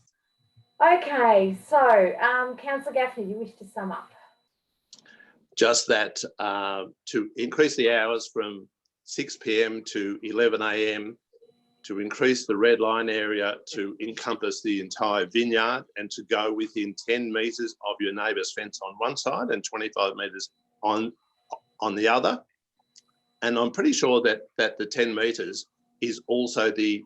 Okay, so Councillor Gaffney, do you wish to sum up? Just that to increase the hours from 6 p.m. to 11 a.m, to increase the red line area to encompass the entire vineyard and to go within 10 metres of your neighbour's fence on one side and 25 metres on the other. And I'm pretty sure that the 10 metres is also the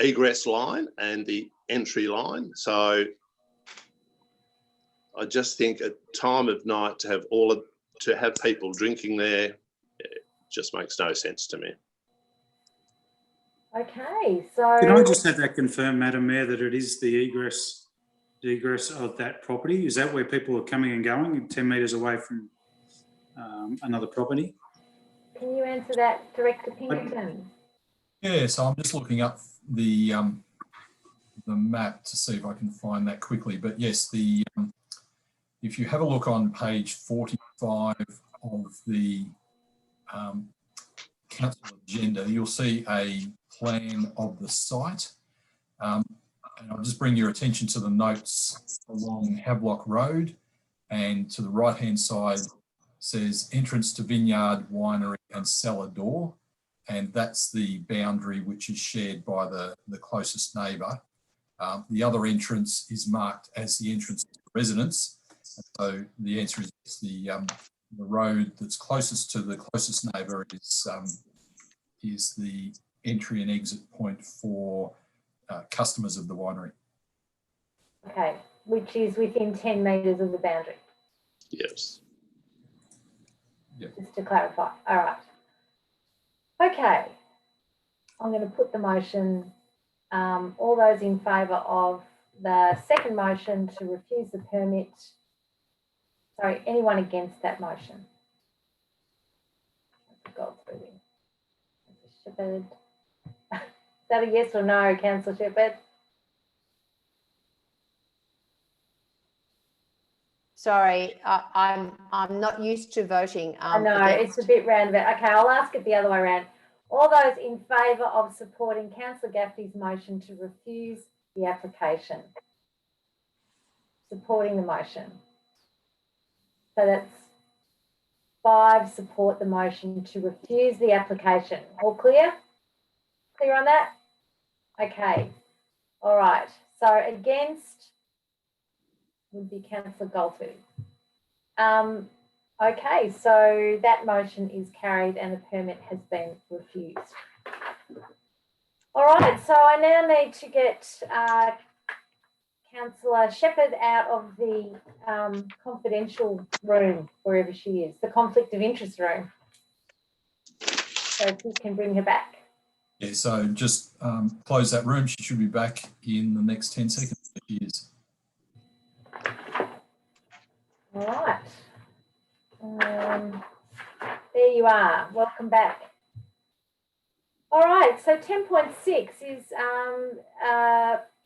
egress line and the entry line. So I just think at time of night to have people drinking there, it just makes no sense to me. Okay, so Can I just have that confirmed, Madam Mayor, that it is the egress of that property? Is that where people are coming and going, 10 metres away from another property? can you answer that, Director Pinkerton? Yeah, so I'm just looking up the map to see if I can find that quickly. But yes, if you have a look on page 45 of the council agenda, you'll see a plan of the site. And I'll just bring your attention to the notes along Havelock Road, and to the right-hand side says entrance to vineyard, winery and cellar door. And that's the boundary which is shared by the closest neighbour. The other entrance is marked as the entrance to the residence. So the answer is the road that's closest to the closest neighbour is the entry and exit point for customers of the winery. Okay, which is within 10 metres of the boundary. Yes. Yep. Just to clarify. All right. Okay, I'm going to put the motion. All those in favour of the second motion to refuse the permit. Sorry, anyone against that motion? Shepherd. Is that a yes or no, Councillor Shepherd? Sorry, I'm not used to voting. I know, it's a bit roundabout. Okay, I'll ask it the other way around. All those in favour of supporting Councillor Gaffney's motion to refuse the application? Supporting the motion. So that's 5 support the motion to refuse the application. All clear? Clear on that? Okay. All right. So against would be Councillor Goldsworthy. Okay, so that motion is carried and the permit has been refused. All right, so I now need to get Councillor Shepherd out of the confidential room, wherever she is, the conflict of interest room. So if you can bring her back. Yeah, so just close that room. She should be back in the next 10 seconds. She is. All right. There you are. Welcome back. All right, so 10.6 is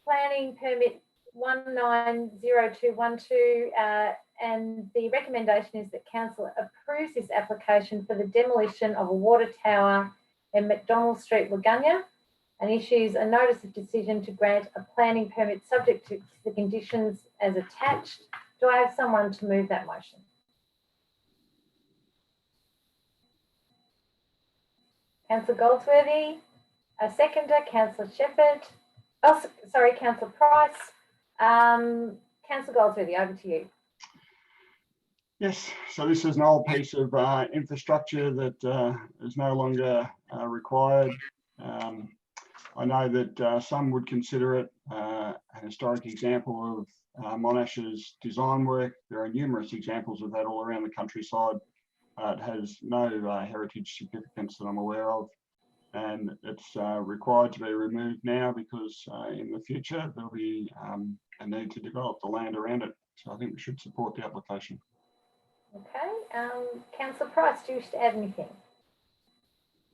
planning permit 190212, and the recommendation is that council approves this application for the demolition of a water tower in McDonald Street, Waggunya, and issues a notice of decision to grant a planning permit subject to the conditions as attached. Do I have someone to move that motion? Councillor Goldsworthy, a seconder, Councillor Shepherd. Oh, sorry, Councillor Price. Councillor Goldsworthy, over to you. Yes, so this is an old piece of infrastructure that is no longer required. I know that some would consider it an historic example of Monash's design work. There are numerous examples of that all around the countryside. It has no heritage significance that I'm aware of, and it's required to be removed now because in the future there'll be a need to develop the land around it. So I think we should support the application. Okay, Councillor Price, do you wish to add anything?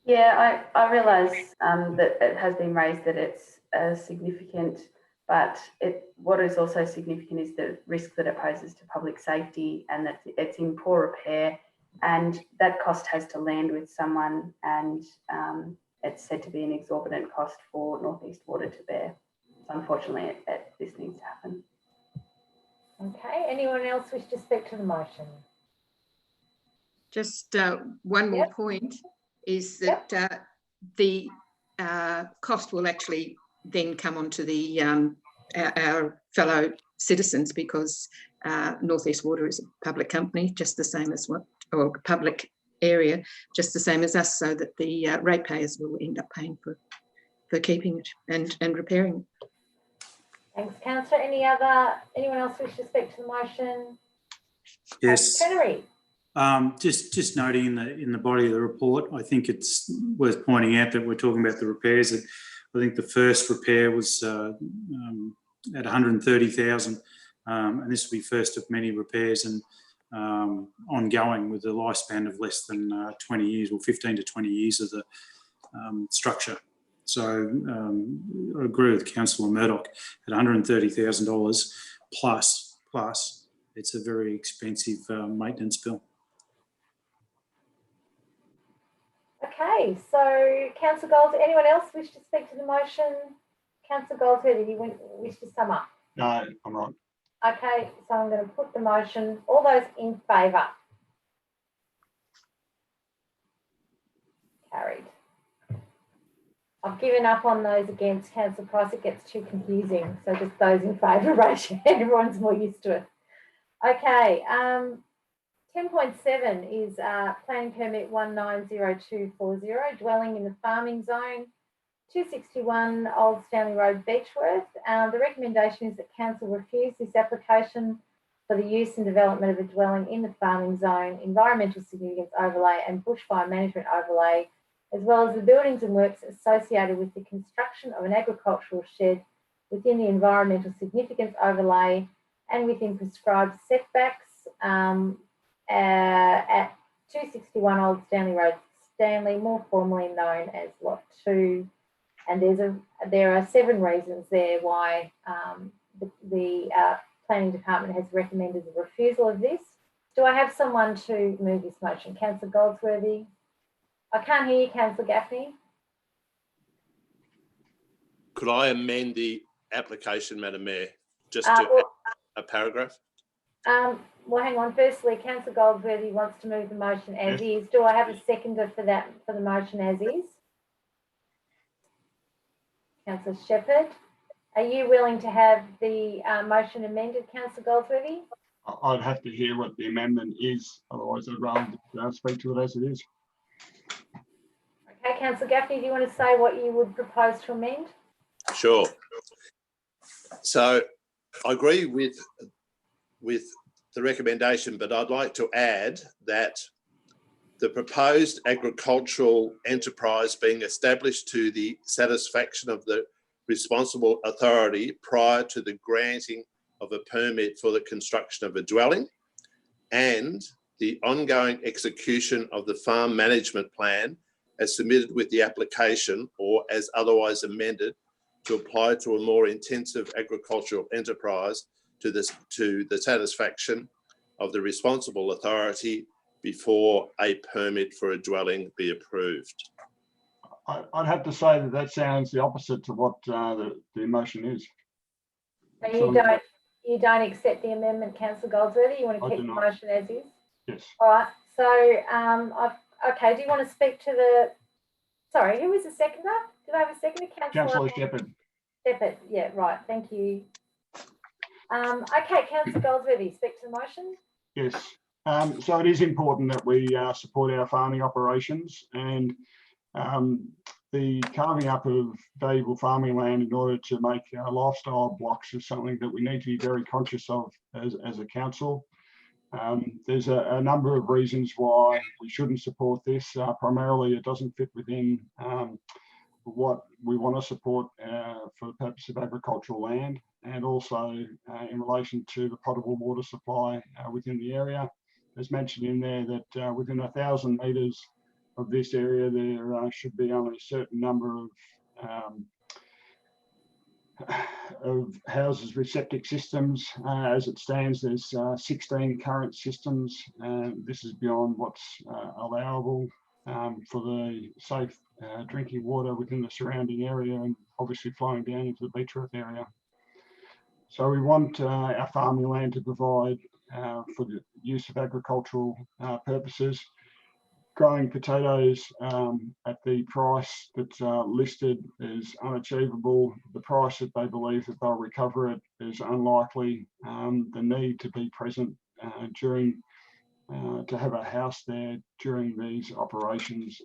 Yeah, I realise that it has been raised that it's significant, But what is also significant is the risk that it poses to public safety, and that it's in poor repair, and that cost has to land with someone, and it's said to be an exorbitant cost for North East Water to bear. So unfortunately, this needs to happen. Okay, anyone else wish to speak to the motion? Just one more point is that the cost will actually then come onto the our fellow citizens, because North East Water is a public company, just the same as or public area, just the same as us, so that the ratepayers will end up paying for keeping it and repairing it. Thanks, Councillor. Anyone else wish to speak to the motion? Yes. Trenery. Just noting in the body of the report, I think it's worth pointing out that we're talking about the repairs. I think the first repair was at 130,000, and this will be first of many repairs, and ongoing with a lifespan of less than 20 years, or 15 to 20 years of the structure. So I agree with Councillor Murdoch at $130,000 plus. It's a very expensive maintenance bill. Okay, so Councillor Goldsworthy, anyone else wish to speak to the motion? Councillor Goldsworthy, do you wish to sum up? No, I'm right. Okay, so I'm going to put the motion. All those in favour? Carried. I've given up on those against. Councillor Price, it gets too confusing. So just those in favour, raise your hand. Everyone's more used to it. Okay, 10.7 is planning permit 190240, dwelling in the farming zone, 261 Old Stanley Road, Beechworth. The recommendation is that council refuse this application for the use and development of a dwelling in the farming zone, environmental significance overlay and bushfire management overlay, as well as the buildings and works associated with the construction of an agricultural shed within the environmental significance overlay and within prescribed setbacks at 261 Old Stanley Road, Stanley, more formally known as Lot 2. And there are 7 reasons there why the Planning Department has recommended the refusal of this. Do I have someone to move this motion? Councillor Goldsworthy? I can't hear you, Councillor Gaffney. Could I amend the application, Madam Mayor, just to add a paragraph? Well, hang on. Firstly, Councillor Goldsworthy wants to move the motion as is. Do I have a seconder for the motion as is? Councillor Shepherd, are you willing to have the motion amended, Councillor Goldsworthy? I'd have to hear what the amendment is, otherwise I'd rather speak to it as it is. Okay, Councillor Gaffney, do you want to say what you would propose to amend? Sure. So I agree with the recommendation, but I'd like to add that the proposed agricultural enterprise being established to the satisfaction of the responsible authority prior to the granting of a permit for the construction of a dwelling, and the ongoing execution of the farm management plan as submitted with the application or as otherwise amended to apply to a more intensive agricultural enterprise to the satisfaction of the responsible authority before a permit for a dwelling be approved. I'd have to say that sounds the opposite to what the motion is. So you don't accept the amendment, Councillor Goldsworthy? You want to keep the motion as is? Yes. All right. So okay. Do you want to speak to the? Sorry, who was the seconder? Did I have a seconder? Councillor Shepherd. Shepherd. Yeah. Right. Thank you. Okay, Councillor Goldsworthy, speak to the motion. Yes. So it is important that we support our farming operations, and the carving up of valuable farming land in order to make lifestyle blocks is something that we need to be very conscious of as a council. There's a number of reasons why we shouldn't support this. Primarily, it doesn't fit within what we want to support for the purpose of agricultural land, and also in relation to the potable water supply within the area. As mentioned in there, that within 1,000 metres of this area, there should be only a certain number of of houses with septic systems. As it stands, there's 16 current systems, and this is beyond what's allowable for the safe drinking water within the surrounding area, and obviously flowing down into the Beechworth area. So we want our farming land to provide for the use of agricultural purposes. Growing potatoes at the price that's listed is unachievable. The price that they believe that they'll recover it is unlikely. The need to be present to have a house there during these operations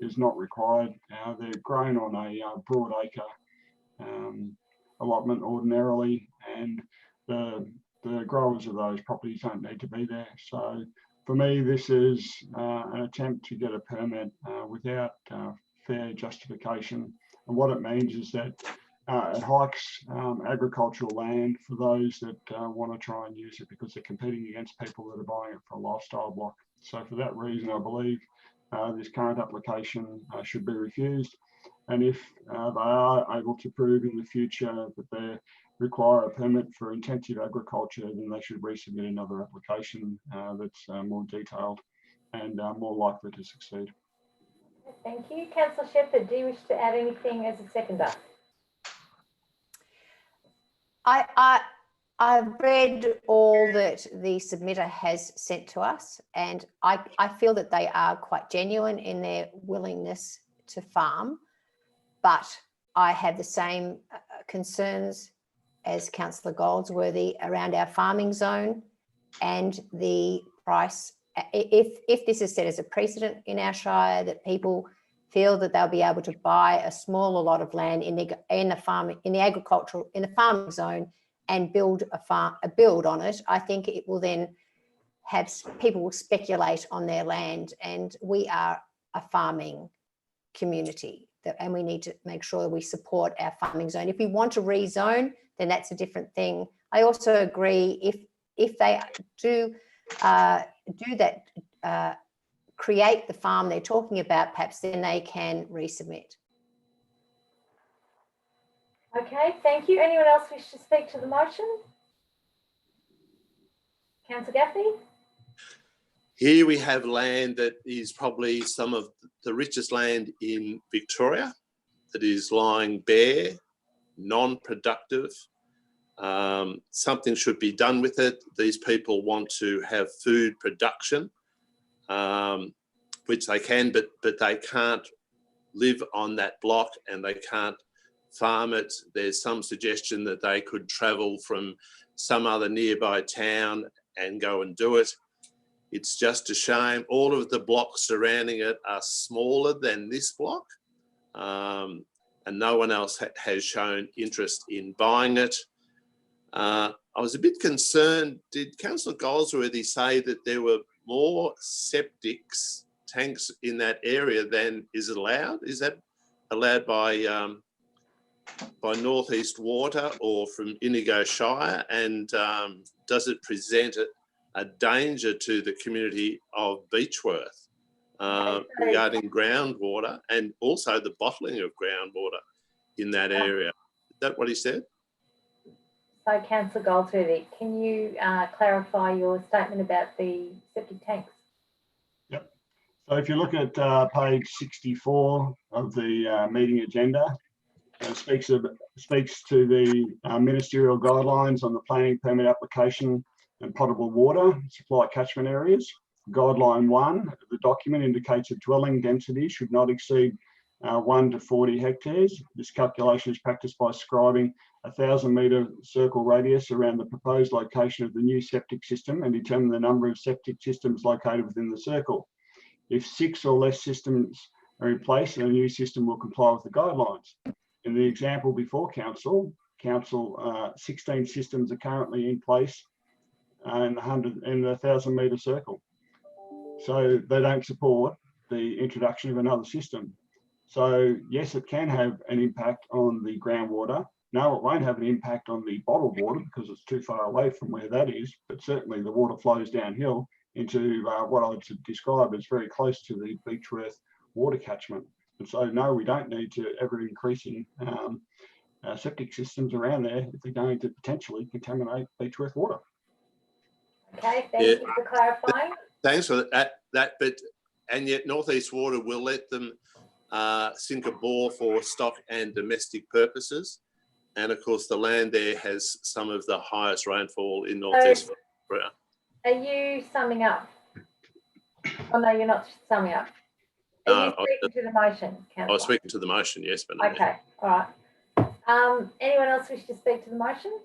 is not required. They're grown on a broad acre allotment ordinarily, and the growers of those properties don't need to be there. So for me, this is an attempt to get a permit without fair justification. And what it means is that it hikes agricultural land for those that want to try and use it, because they're competing against people that are buying it for a lifestyle block. So for that reason, I believe this current application should be refused. And if they are able to prove in the future that they require a permit for intensive agriculture, then they should resubmit another application that's more detailed and more likely to succeed. Thank you. Councillor Shepherd, do you wish to add anything as a seconder? I've read all that the submitter has sent to us, and I feel that they are quite genuine in their willingness to farm, but I have the same concerns as Councillor Goldsworthy around our farming zone and the price. If this is set as a precedent in our Shire, that people feel that they'll be able to buy a smaller lot of land in the farming zone and build build on it, I think it will then have people will speculate on their land, and we are a farming community, and we need to make sure that we support our farming zone. If we want to rezone, then that's a different thing. I also agree if they do that, create the farm they're talking about, perhaps then they can resubmit. Okay, thank you. Anyone else wish to speak to the motion? Councillor Gaffney? Here we have land that is probably some of the richest land in Victoria that is lying bare, non-productive. Something should be done with it. These people want to have food production, which they can, but they can't live on that block and they can't farm it. There's some suggestion that they could travel from some other nearby town and go and do it. It's just a shame. All of the blocks surrounding it are smaller than this block, and no one else has shown interest in buying it. I was a bit concerned. Did Councillor Goldsworthy say that there were more septic tanks in that area than is allowed? Is that allowed by North East Water or from Indigo Shire? And does it present a danger to the community of Beechworth regarding groundwater and also the bottling of groundwater in that area? Is that what he said? So, Councillor Goldsworthy, can you clarify your statement about the septic tanks? Yep. So if you look at page 64 of the meeting agenda, it speaks to the ministerial guidelines on the planning permit application and potable water supply catchment areas. Guideline 1 of the document indicates that dwelling density should not exceed 1 to 40 hectares. This calculation is practiced by scribing a 1,000-metre circle radius around the proposed location of the new septic system and determine the number of septic systems located within the circle. If 6 or less systems are in place, then a new system will comply with the guidelines. In the example before council, 16 systems are currently in place in the 1,000-metre circle. So they don't support the introduction of another system. So yes, it can have an impact on the groundwater. No, it won't have an impact on the bottled water because it's too far away from where that is, but certainly the water flows downhill into what I would describe as very close to the Beechworth water catchment. And so no, we don't need to ever increasing septic systems around there if they're going to potentially contaminate Beechworth water. Okay, thank you for clarifying. Thanks for that bit. And yet North East Water will let them sink a bore for stock and domestic purposes. And of course, the land there has some of the highest rainfall in North East Victoria. Are you summing up? Oh no, you're not summing up. Are you speaking to the motion, Councillor? I was speaking to the motion, yes, but okay, all right. Anyone else wish to speak to the motion?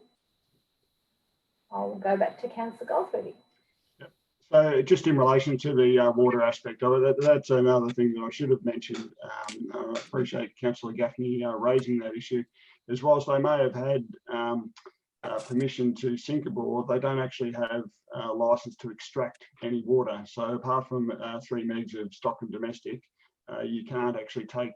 I'll go back to Councillor Goldsworthy. So just in relation to the water aspect of it, that's another thing that I should have mentioned. I appreciate Councillor Gaffney raising that issue. As whilst they may have had permission to sink a bore, they don't actually have a licence to extract any water. So apart from 3 megs of stock and domestic, you can't actually take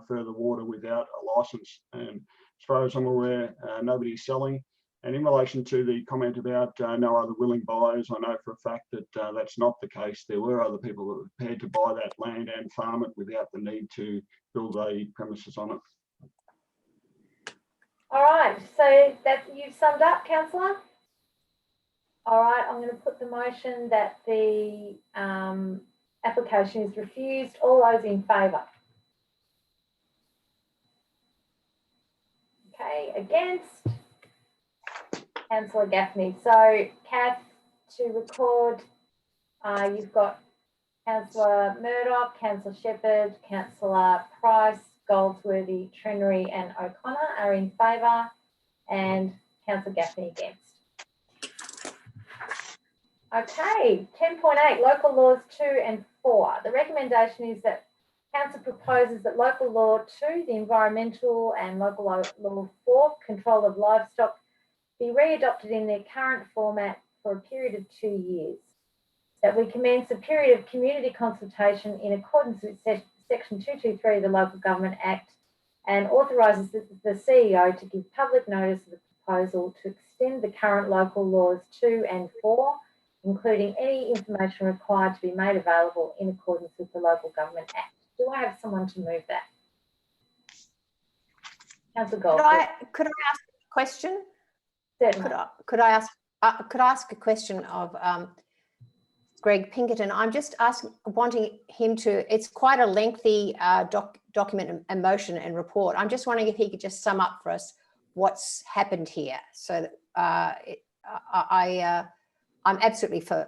further water without a licence. And as far as I'm aware, nobody's selling. And in relation to the comment about no other willing buyers, I know for a fact that that's not the case. There were other people that were prepared to buy that land and farm it without the need to build a premises on it. All right, so that you've summed up, Councillor? All right, I'm going to put the motion that the application is refused. All those in favour? Okay, against? Councillor Gaffney. So, Kath, to record, you've got Councillor Murdoch, Councillor Shepherd, Councillor Price, Goldsworthy, Trenery and O'Connor are in favour, and Councillor Gaffney against. Okay, 10.8, local laws 2 and 4. The recommendation is that Council proposes that local law 2, the environmental, and local law 4, control of livestock, be re-adopted in their current format for a period of 2 years. That we commence a period of community consultation in accordance with Section 223 of the Local Government Act, and authorises the CEO to give public notice of the proposal to extend the current local laws 2 and 4, including any information required to be made available in accordance with the Local Government Act. Do I have someone to move that? Councillor Gold. Could I ask a question? Certainly. Could I ask a question of Greg Pinkerton? I'm just wanting him to. It's quite a lengthy document and motion and report. I'm just wondering if he could just sum up for us what's happened here. So I'm absolutely for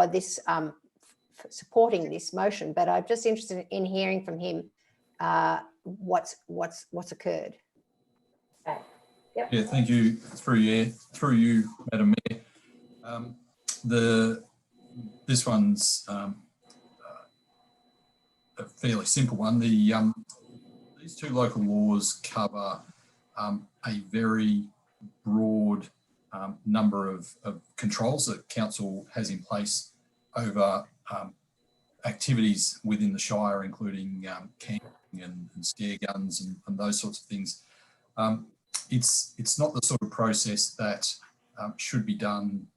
this for supporting this motion, but I'm just interested in hearing from him what's occurred. Okay. Yep. Yeah, thank you. Through you, Madam Mayor. This one's a fairly simple one. These 2 local laws cover a very broad number of controls that council has in place over activities within the Shire, including camping and scare guns and those sorts of things. It's not the sort of process that should be done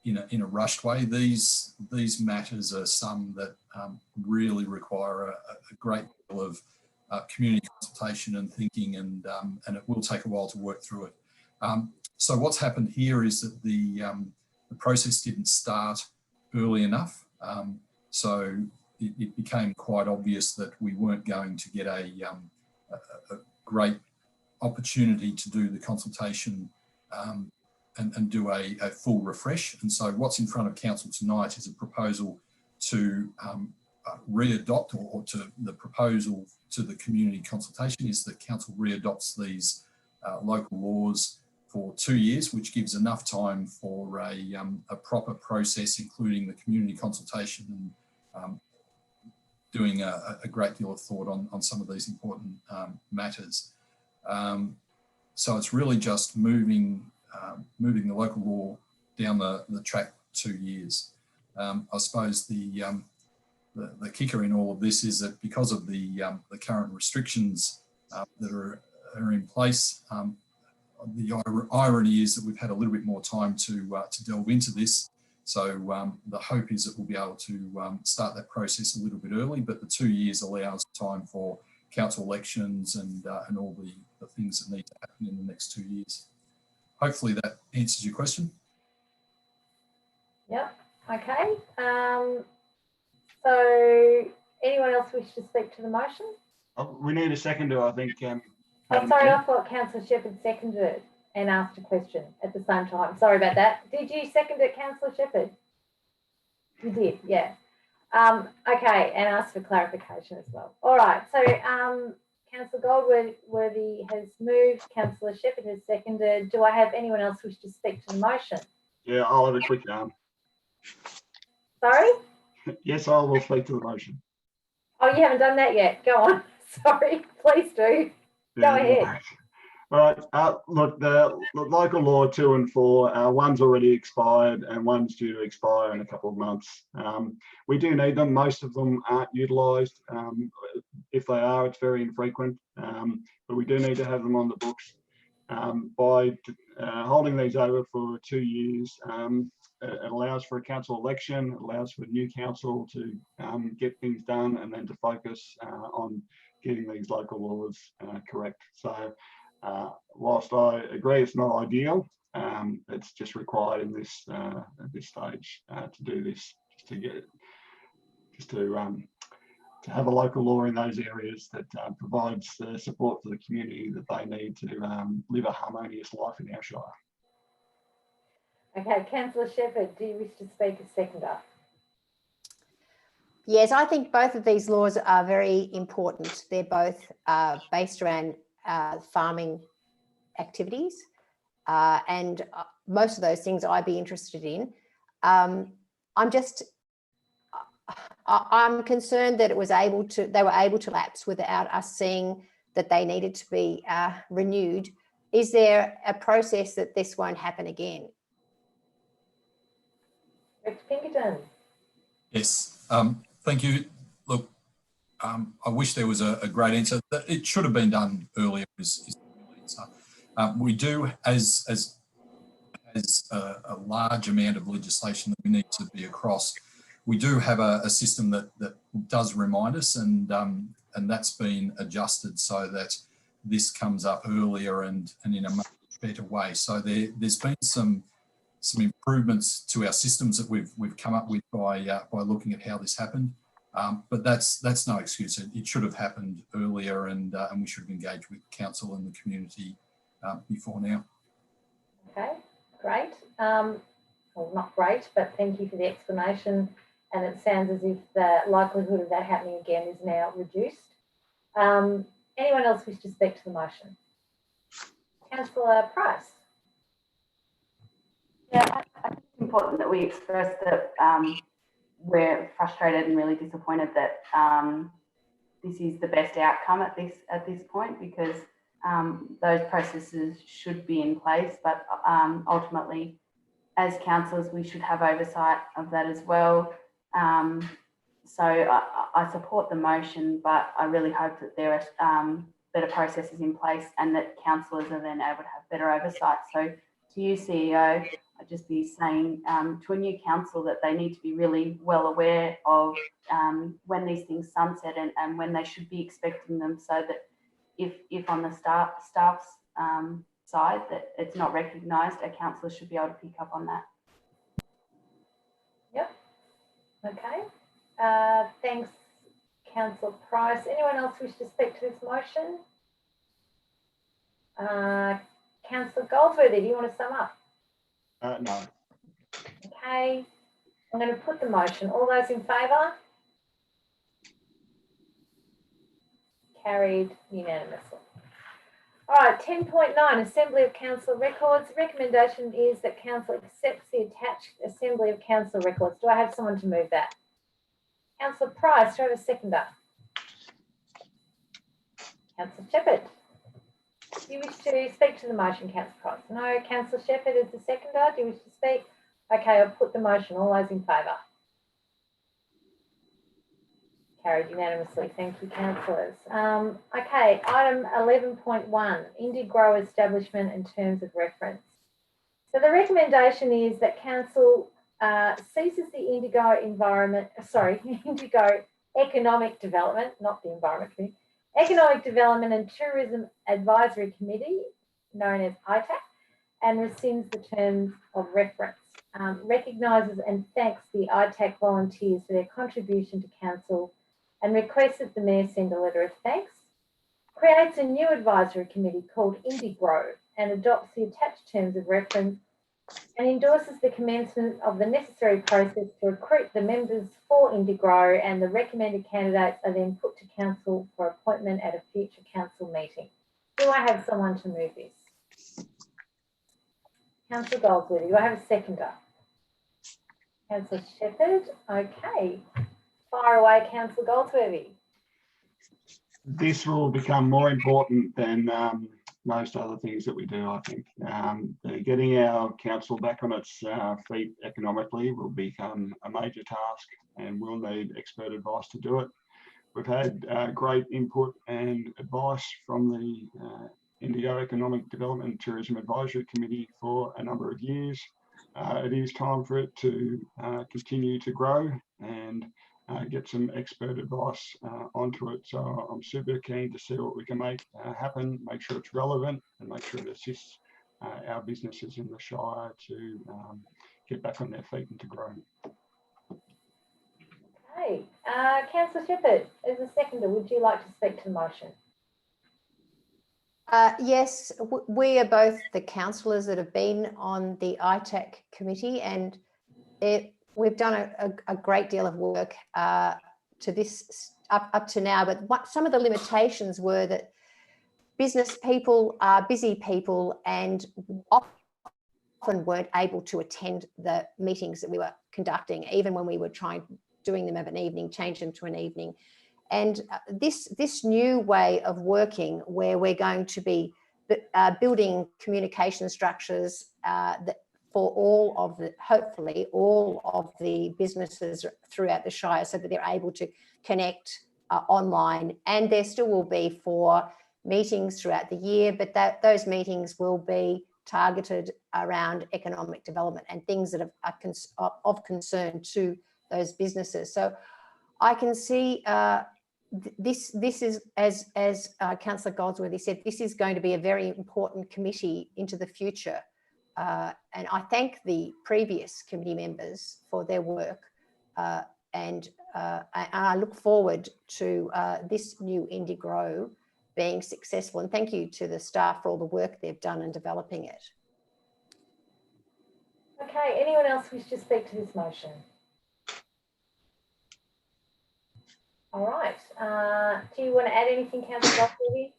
in a rushed way. These matters are some that really require a great deal of community consultation and thinking, and it will take a while to work through it. So what's happened here is that the process didn't start early enough. So it became quite obvious that we weren't going to get a great opportunity to do the consultation and do a full refresh. And so what's in front of council tonight is a proposal to re-adopt, or to the proposal to the community consultation is that council re-adopts these local laws for 2 years, which gives enough time for a proper process, including the community consultation and doing a great deal of thought on some of these important matters. So it's really just moving the local law down the track 2 years. I suppose the kicker in all of this is that because of the current restrictions that are in place, the irony is that we've had a little bit more time to delve into this. So the hope is that we'll be able to start that process a little bit early, but the 2 years allows time for council elections and all the things that need to happen in the next 2 years. Hopefully that answers your question. Yep. Okay. So anyone else wish to speak to the motion? We need a seconder, I think. Oh, Madam sorry, Chair. I thought Councillor Shepherd seconded it and asked a question at the same time. Sorry about that. Did you second it, Councillor Shepherd? You did, yeah. Okay, and asked for clarification as well. All right, so Councillor Goldworthy has moved, Councillor Shepherd has seconded. Do I have anyone else wish to speak to the motion? Yeah, I'll have a quick Sorry? Yes, I will speak to the motion. Oh, you haven't done that yet. Go on. Sorry, please do. Go ahead. All right. Look, the local law 2 and 4, one's already expired and one's due to expire in a couple of months. We do need them. Most of them aren't utilised. If they are, it's very infrequent, but we do need to have them on the books. By holding these over for 2 years, it allows for a council election, it allows for new council to get things done and then to focus on getting these local laws correct. So whilst I agree it's not ideal, it's just required in this at this stage to do this, to have a local law in those areas that provides the support for the community that they need to live a harmonious life in our Shire. Okay, Councillor Shepherd, do you wish to speak as seconder? Yes, I think both of these laws are very important. They're both based around farming activities, and most of those things I'd be interested in. I'm concerned that they were able to lapse without us seeing that they needed to be renewed. Is there a process that this won't happen again? Rex Pinkerton. Yes, thank you. Look, I wish there was a great answer. It should have been done earlier. We do, as a large amount of legislation that we need to be across, we do have a system that does remind us, and that's been adjusted so that this comes up earlier and in a much better way. So there's been some improvements to our systems that we've come up with by looking at how this happened. But that's no excuse. It should have happened earlier, and we should have engaged with council and the community before now. Okay, great. Well, not great, but thank you for the explanation. And it sounds as if the likelihood of that happening again is now reduced. Anyone else wish to speak to the motion? Councillor Price. Yeah, I think it's important that we express that we're frustrated and really disappointed that this is the best outcome at this point, because those processes should be in place, but ultimately, as councillors, we should have oversight of that as well. So I support the motion, but I really hope that there are better processes in place and that councillors are then able to have better oversight. So to you, CEO, I'd just be saying to a new council that they need to be really well aware of when these things sunset and when they should be expecting them, so that if on the staff's side that it's not recognised, a councillor should be able to pick up on that. Yep. Okay. Thanks, Councillor Price. Anyone else wish to speak to this motion? Councillor Goldsworthy, do you want to sum up? No. Okay. I'm going to put the motion. All those in favour? Carried unanimously. All right, 10.9, Assembly of Council Records. The recommendation is that Council accepts the attached Assembly of Council Records. Do I have someone to move that? Councillor Price, do I have a seconder? Councillor Shepherd. Do you wish to speak to the motion, Councillor Price? No. Councillor Shepherd is the seconder. Do you wish to speak? Okay, I'll put the motion. All those in favour? Carried unanimously. Thank you, councillors. Okay, item 11.1, Indigo establishment and terms of reference. So the recommendation is that council ceases the Indigo Indigo economic development, not the environment committee, Economic Development and Tourism Advisory Committee, known as ITAC, and rescinds the terms of reference. Recognises and thanks the ITAC volunteers for their contribution to Council and requests that the Mayor send a letter of thanks. Creates a new advisory committee called Indigo and adopts the attached terms of reference and endorses the commencement of the necessary process to recruit the members for Indigo, and the recommended candidates are then put to Council for appointment at a future Council meeting. Do I have someone to move this? Councillor Goldsworthy, do I have a seconder? Councillor Shepherd, okay. Fire away, Councillor Goldsworthy. This will become more important than most other things that we do, I think. Getting our council back on its feet economically will become a major task, and we'll need expert advice to do it. We've had great input and advice from the Indigo Economic Development and Tourism Advisory Committee for a number of years. It is time for it to continue to grow and get some expert advice onto it. So I'm super keen to see what we can make happen, make sure it's relevant, and make sure it assists our businesses in the Shire to get back on their feet and to grow. Okay, Councillor Shepherd, as a seconder, would you like to speak to the motion? Yes, we are both the councillors that have been on the ITAC committee, and we've done a great deal of work to this up to now. But some of the limitations were that business people are busy people and often weren't able to attend the meetings that we were conducting, even when we were doing them of an evening, change them to an evening. And this new way of working, where we're going to be building communication structures that for all of the, hopefully all of the businesses throughout the Shire, so that they're able to connect online. And there still will be 4 meetings throughout the year, but those meetings will be targeted around economic development and things that are of concern to those businesses. So I can see this is, as Councillor Goldsworthy said, this is going to be a very important committee into the future. And I thank the previous committee members for their work, and I look forward to this new Indigo being successful. And thank you to the staff for all the work they've done in developing it. Okay, anyone else wish to speak to this motion? All right. Do you want to add anything, Councillor Goldsworthy?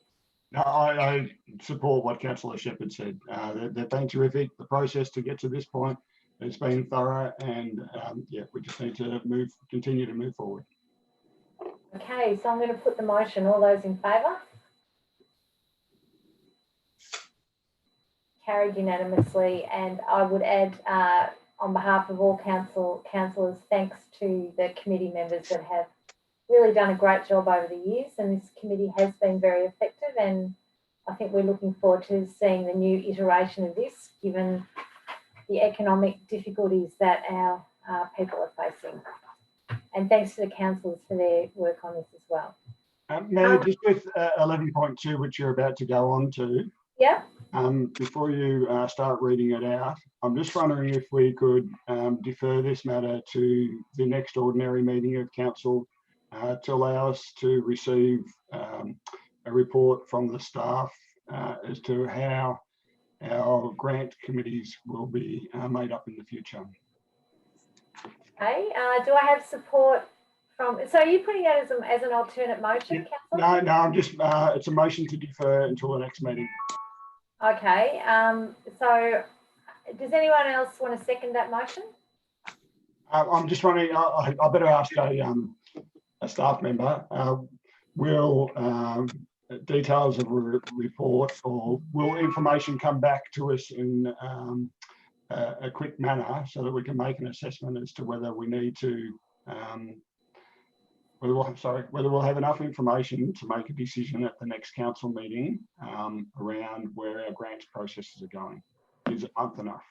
No, I support what Councillor Shepherd said. They've been terrific. The process to get to this point has been thorough, and yeah, we just need to continue to move forward. Okay, so I'm going to put the motion. All those in favour? Carried unanimously. And I would add, on behalf of all councillors, thanks to the committee members that have really done a great job over the years, and this committee has been very effective, and I think we're looking forward to seeing the new iteration of this, given the economic difficulties that our people are facing. And thanks to the councillors for their work on this as well. Mayor, just with 11.2, which you're about to go on to, yeah. Before you start reading it out, I'm just wondering if we could defer this matter to the next ordinary meeting of council to allow us to receive a report from the staff as to how our grant committees will be made up in the future. Okay, do I have support from, so are you putting that as an alternate motion, Councillor? No, I'm just, it's a motion to defer until the next meeting. Okay, so does anyone else want to second that motion? I'm just wondering, I better ask a staff member, will details of a report, or will information come back to us in a quick manner so that we can make an assessment as to whether we need to, whether we'll have enough information to make a decision at the next council meeting around where our grants processes are going? Is a month enough?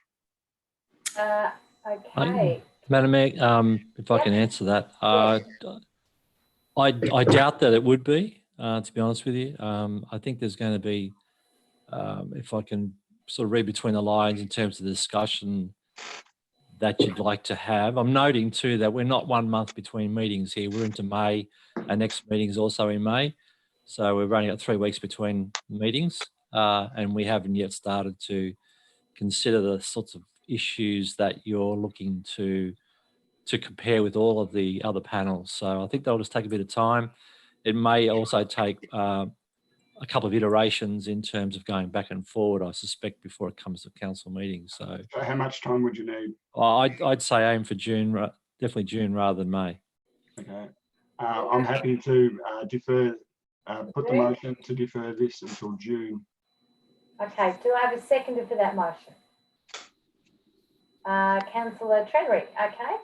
Okay. Madam Mayor, if I can answer that, I doubt that it would be. to be honest with you. I think there's going to be, if I can sort of read between the lines in terms of the discussion that you'd like to have. I'm noting too that we're not 1 month between meetings here. We're into May. Our next meeting is also in May. So we're running at 3 weeks between meetings, and we haven't yet started to consider the sorts of issues that you're looking to compare with all of the other panels. So I think that'll just take a bit of time. It may also take a couple of iterations in terms of going back and forward, I suspect, before it comes to council meetings. So how much time would you need? I'd say aim for June, definitely June rather than May. Okay. I'm happy to defer, put the motion to defer this until June. Okay, do I have a seconder for that motion? Councillor Trenery, okay.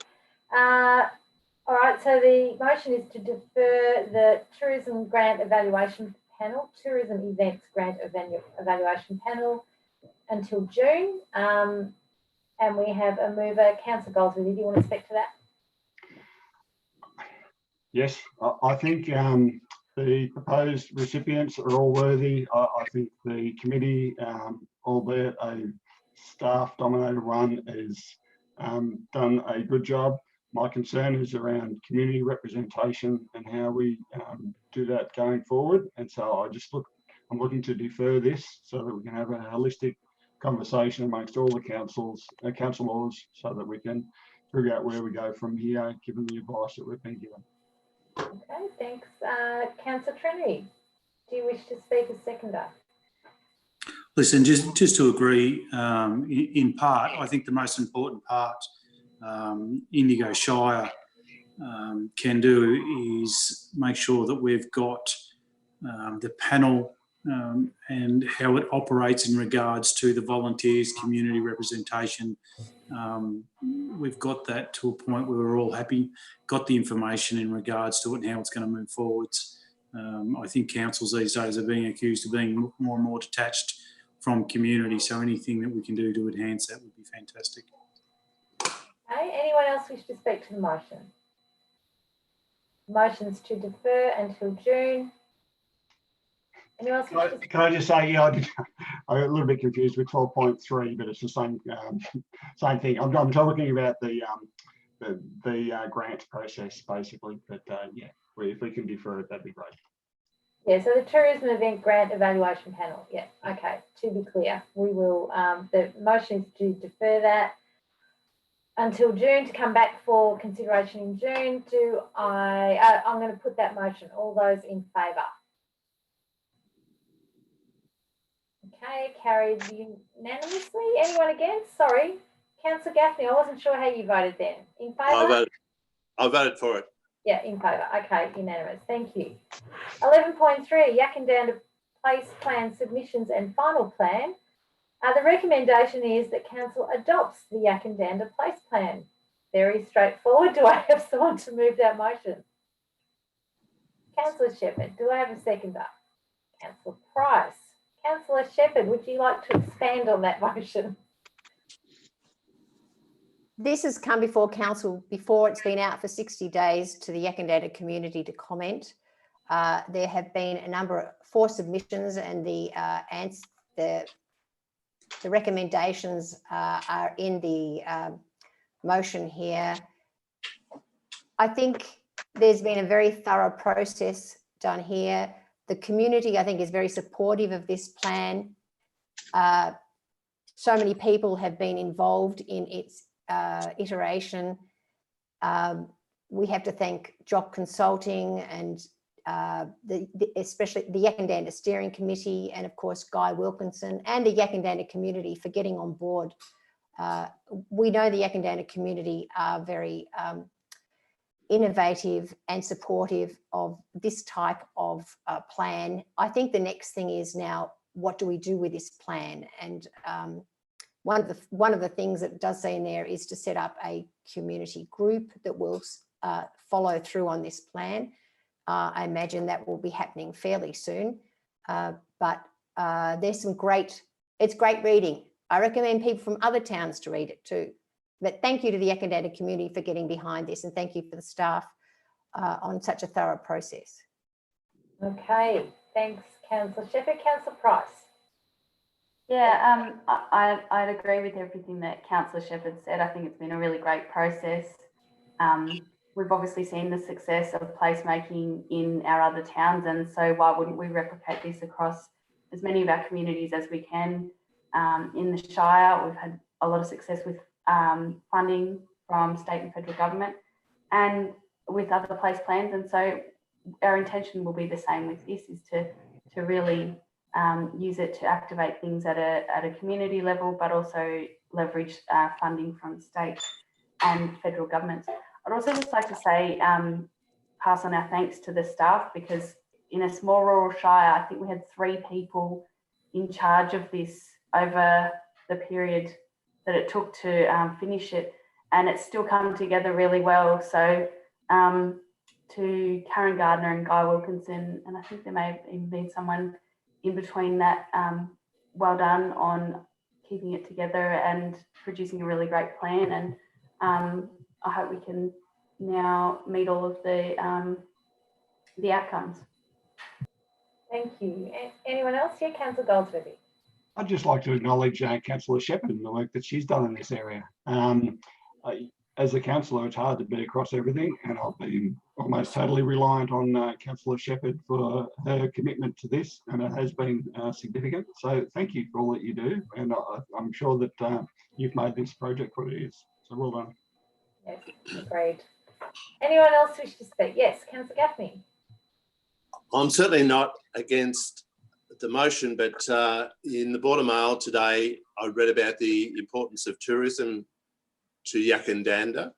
All right, so the motion is to defer the Tourism Grant Evaluation Panel, Tourism Events Grant Evaluation Panel until June. And we have a mover, Councillor Goldsworthy. Do you want to speak to that? Yes, I think the proposed recipients are all worthy. I think the committee, albeit a staff-dominated one, has done a good job. My concern is around community representation and how we do that going forward. And so I'm looking to defer this so that we can have a holistic conversation amongst all the councillors, so that we can figure out where we go from here, given the advice that we've been given. Okay, thanks. Councillor Trenery, do you wish to speak as seconder? Listen, just to agree, in part, I think the most important part Indigo Shire can do is make sure that we've got the panel and how it operates in regards to the volunteers, community representation. We've got that to a point where we're all happy, got the information in regards to it and how it's going to move forwards. I think councils these days are being accused of being more and more detached from community, so anything that we can do to enhance that would be fantastic. Okay, anyone else wish to speak to the motion? Motion's to defer until June. Anyone else? Can I just say, yeah, I got a little bit confused with 12.3, but it's the same same thing. I'm talking about the grant process basically, but yeah, if we can defer it, that'd be great. Yeah, so the Tourism Event Grant Evaluation Panel. Yeah, okay. To be clear, we will. The motion is to defer that until June, to come back for consideration in June. I'm going to put that motion. All those in favour? Okay, carried unanimously. Anyone against? Sorry, Councillor Gaffney, I wasn't sure how you voted then. In favour? I voted for it. Yeah, in favour. Okay, unanimous. Thank you. 11.3, Yakandanda Place Plan Submissions and Final Plan. The recommendation is that Council adopts the Yakandanda Place Plan. Very straightforward. Do I have someone to move that motion? Councillor Shepherd. Do I have a seconder? Councillor Price. Councillor Shepherd, would you like to expand on that motion? This has come before council before it's been out for 60 days to the Yakandanda community to comment. There have been a number of 4 submissions, and the recommendations are in the motion here. I think there's been a very thorough process done here. The community, I think, is very supportive of this plan. So many people have been involved in its iteration. We have to thank Jock Consulting and especially the Yakandanda Steering Committee, and of course Guy Wilkinson and the Yakandanda community for getting on board. We know the Yakandanda community are very innovative and supportive of this type of plan. I think the next thing is now, what do we do with this plan? And one of the things that it does say in there is to set up a community group that will follow through on this plan. I imagine that will be happening fairly soon. But there's some it's great reading. I recommend people from other towns to read it too. But thank you to the Yakandanda community for getting behind this, and thank you for the staff on such a thorough process. Okay, thanks, Councillor Shepherd. Councillor Price. Yeah, I'd agree with everything that Councillor Shepherd said. I think it's been a really great process. We've obviously seen the success of placemaking in our other towns, and so why wouldn't we replicate this across as many of our communities as we can? In the Shire, we've had a lot of success with funding from state and federal government and with other place plans, and so our intention will be the same with this, is to really use it to activate things at a community level, but also leverage funding from state and federal governments. I'd also just like to say, pass on our thanks to the staff, because in a small rural shire, I think we had 3 people in charge of this over the period that it took to finish it, and it's still come together really well. So to Karen Gardner and Guy Wilkinson, and I think there may have even been someone in between that, well done on keeping it together and producing a really great plan. And I hope we can now meet all of the outcomes. Thank you. Anyone else here? Councillor Goldsworthy. I'd just like to acknowledge Councillor Shepherd and the work that she's done in this area. As a councillor, it's hard to be across everything, and I've been almost totally reliant on Councillor Shepherd for her commitment to this, and it has been significant. So thank you for all that you do, and I'm sure that you've made this project what it is. So well done. Yes, agreed. Anyone else wish to speak? Yes, Councillor Gaffney. I'm certainly not against the motion, but in the Border Mail today, I read about the importance of tourism to Yakandanda,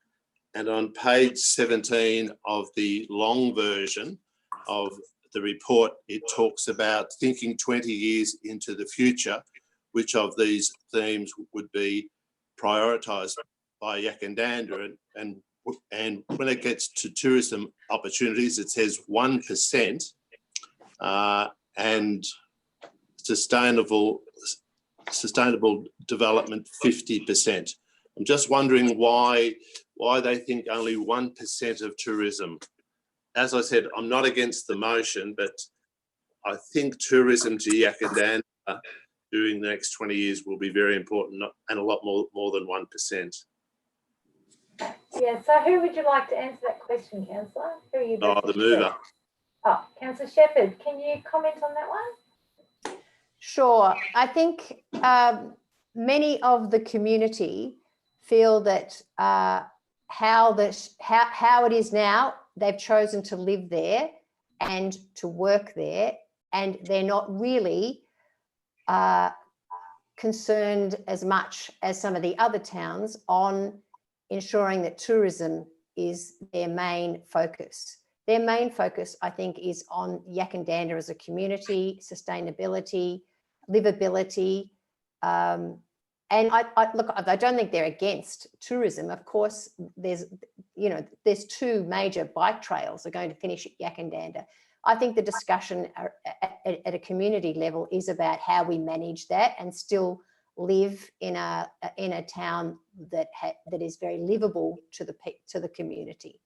and on page 17 of the long version of the report, it talks about thinking 20 years into the future, which of these themes would be prioritised by Yakandanda, and when it gets to tourism opportunities, it says 1%, and sustainable development 50%. I'm just wondering why they think only 1% of tourism. As I said, I'm not against the motion, but I think tourism to Yakandanda during the next 20 years will be very important, and a lot more than 1%. Yeah, so who would you like to answer that question, Councillor? Who are you? The mover. Oh, Councillor Shepherd, can you comment on that one? Sure. I think many of the community feel that how it is now, they've chosen to live there and to work there, and they're not really concerned as much as some of the other towns on ensuring that tourism is their main focus. Their main focus, I think, is on Yakandanda as a community, sustainability, livability, and I don't think they're against tourism. Of course, there's 2 major bike trails are going to finish at Yakandanda. I think the discussion at a community level is about how we manage that and still live in a town that is very livable to the community.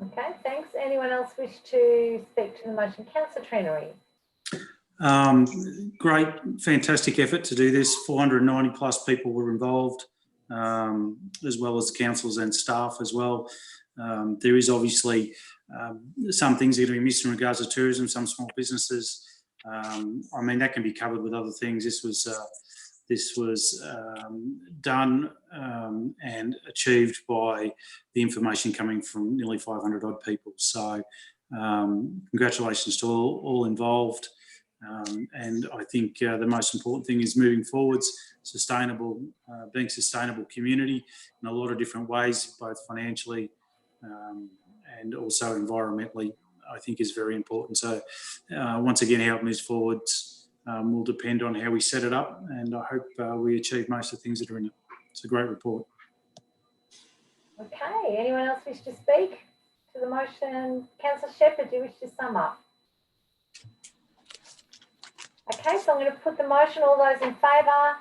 Okay, thanks. Anyone else wish to speak to the motion? Councillor Trenery. Great, fantastic effort to do this. 490 plus people were involved, as well as councillors and staff as well. There is obviously some things that are going to be missed in regards to tourism, some small businesses. I mean, that can be covered with other things. This was done and achieved by the information coming from nearly 500 odd people. So congratulations to all involved. And I think the most important thing is moving forwards, being sustainable community in a lot of different ways, both financially and also environmentally, I think is very important. So once again, how it moves forwards will depend on how we set it up, and I hope we achieve most of the things that are in it. It's a great report. Okay, anyone else wish to speak to the motion? Councillor Shepherd, do you wish to sum up? Okay, so I'm going to put the motion. All those in favour?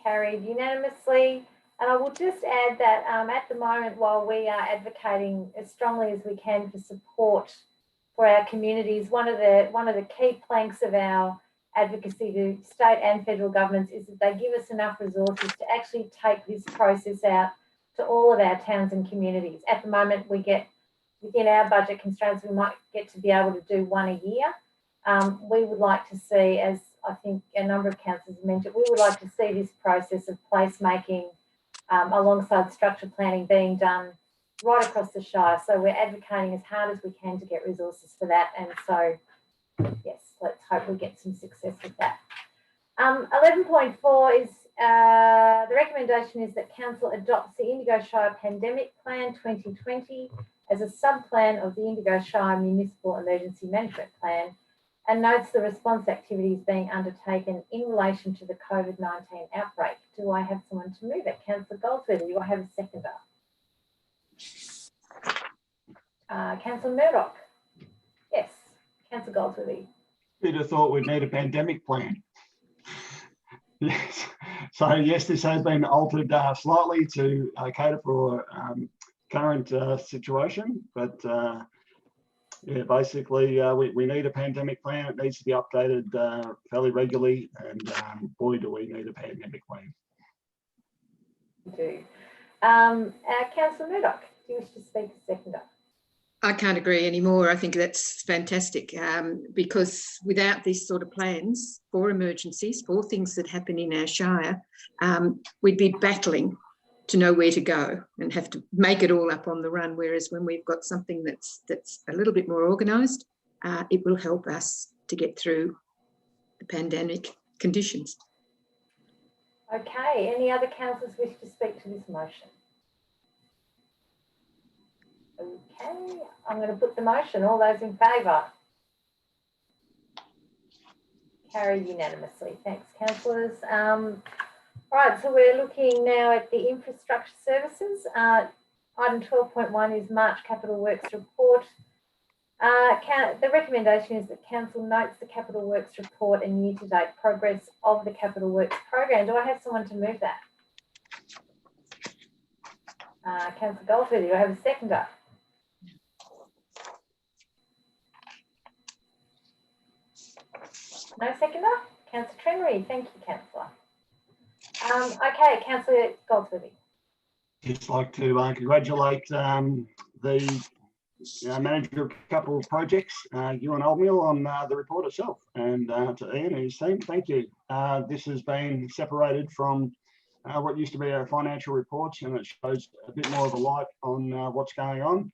Carried unanimously. And I will just add that at the moment, while we are advocating as strongly as we can for support for our communities, one of the key planks of our advocacy to state and federal governments is that they give us enough resources to actually take this process out to all of our towns and communities. At the moment, we get, within our budget constraints, we might get to be able to do one a year. We would like to see, as I think a number of councillors mentioned, we would like to see this process of placemaking alongside structured planning being done right across the Shire. So we're advocating as hard as we can to get resources for that. And so, yes, let's hope we get some success with that. 11.4 is the recommendation is that Council adopts the Indigo Shire Pandemic Plan 2020 as a sub-plan of the Indigo Shire Municipal Emergency Management Plan, and notes the response activities being undertaken in relation to the COVID-19 outbreak. Do I have someone to move it? Councillor Goldsworthy, do I have a seconder? Councillor Murdoch? Yes, Councillor Goldsworthy. You'd have thought we'd need a pandemic plan. Yes. So yes, this has been altered slightly to cater for current situation, but yeah, basically we need a pandemic plan. It needs to be updated fairly regularly, and boy, do we need a pandemic plan. We do. Councillor Murdoch, do you wish to speak a seconder? I can't agree anymore. I think that's fantastic, because without these sort of plans for emergencies, for things that happen in our Shire, we'd be battling to know where to go and have to make it all up on the run. Whereas when we've got something that's a little bit more organised, it will help us to get through the pandemic conditions. Okay, any other councillors wish to speak to this motion? Okay, I'm going to put the motion. All those in favour? Carried unanimously. Thanks, councillors. Right, so we're looking now at the infrastructure services. Item 12.1 is March Capital Works report. The recommendation is that council notes the Capital Works report and year-to-date progress of the Capital Works program. Do I have someone to move that? Councillor Goldsworthy, do I have a seconder? No seconder? Councillor Trennery, thank you, councillor. Okay, Councillor Goldsworthy. Just like to congratulate the manager of capital projects, Ewan Oldmill, on the report itself, and to Ian and his team, thank you. This has been separated from what used to be our financial reports, and it shows a bit more of a light on what's going on.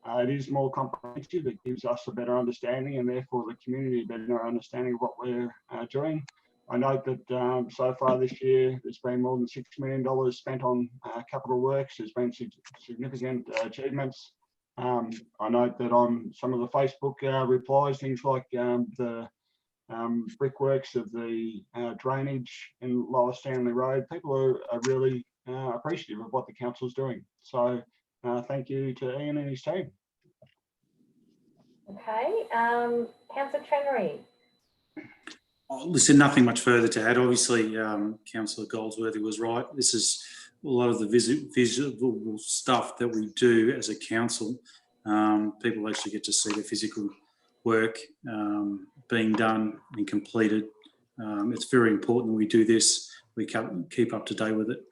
It is more comprehensive. It gives us a better understanding, and therefore the community a better understanding of what we're doing. I note that so far this year, there's been more than $6 million spent on capital works. There's been significant achievements. I note that on some of the Facebook replies, things like the brickworks of the drainage in Lower Stanley Road, people are really appreciative of what the council's doing. So thank you to Ian and his team. Okay, Councillor Trennery. Listen, nothing much further to add. Obviously, Councillor Goldsworthy was right. This is a lot of the visible stuff that we do as a council. People actually get to see the physical work being done and completed. It's very important that we do this. We keep up to date with it.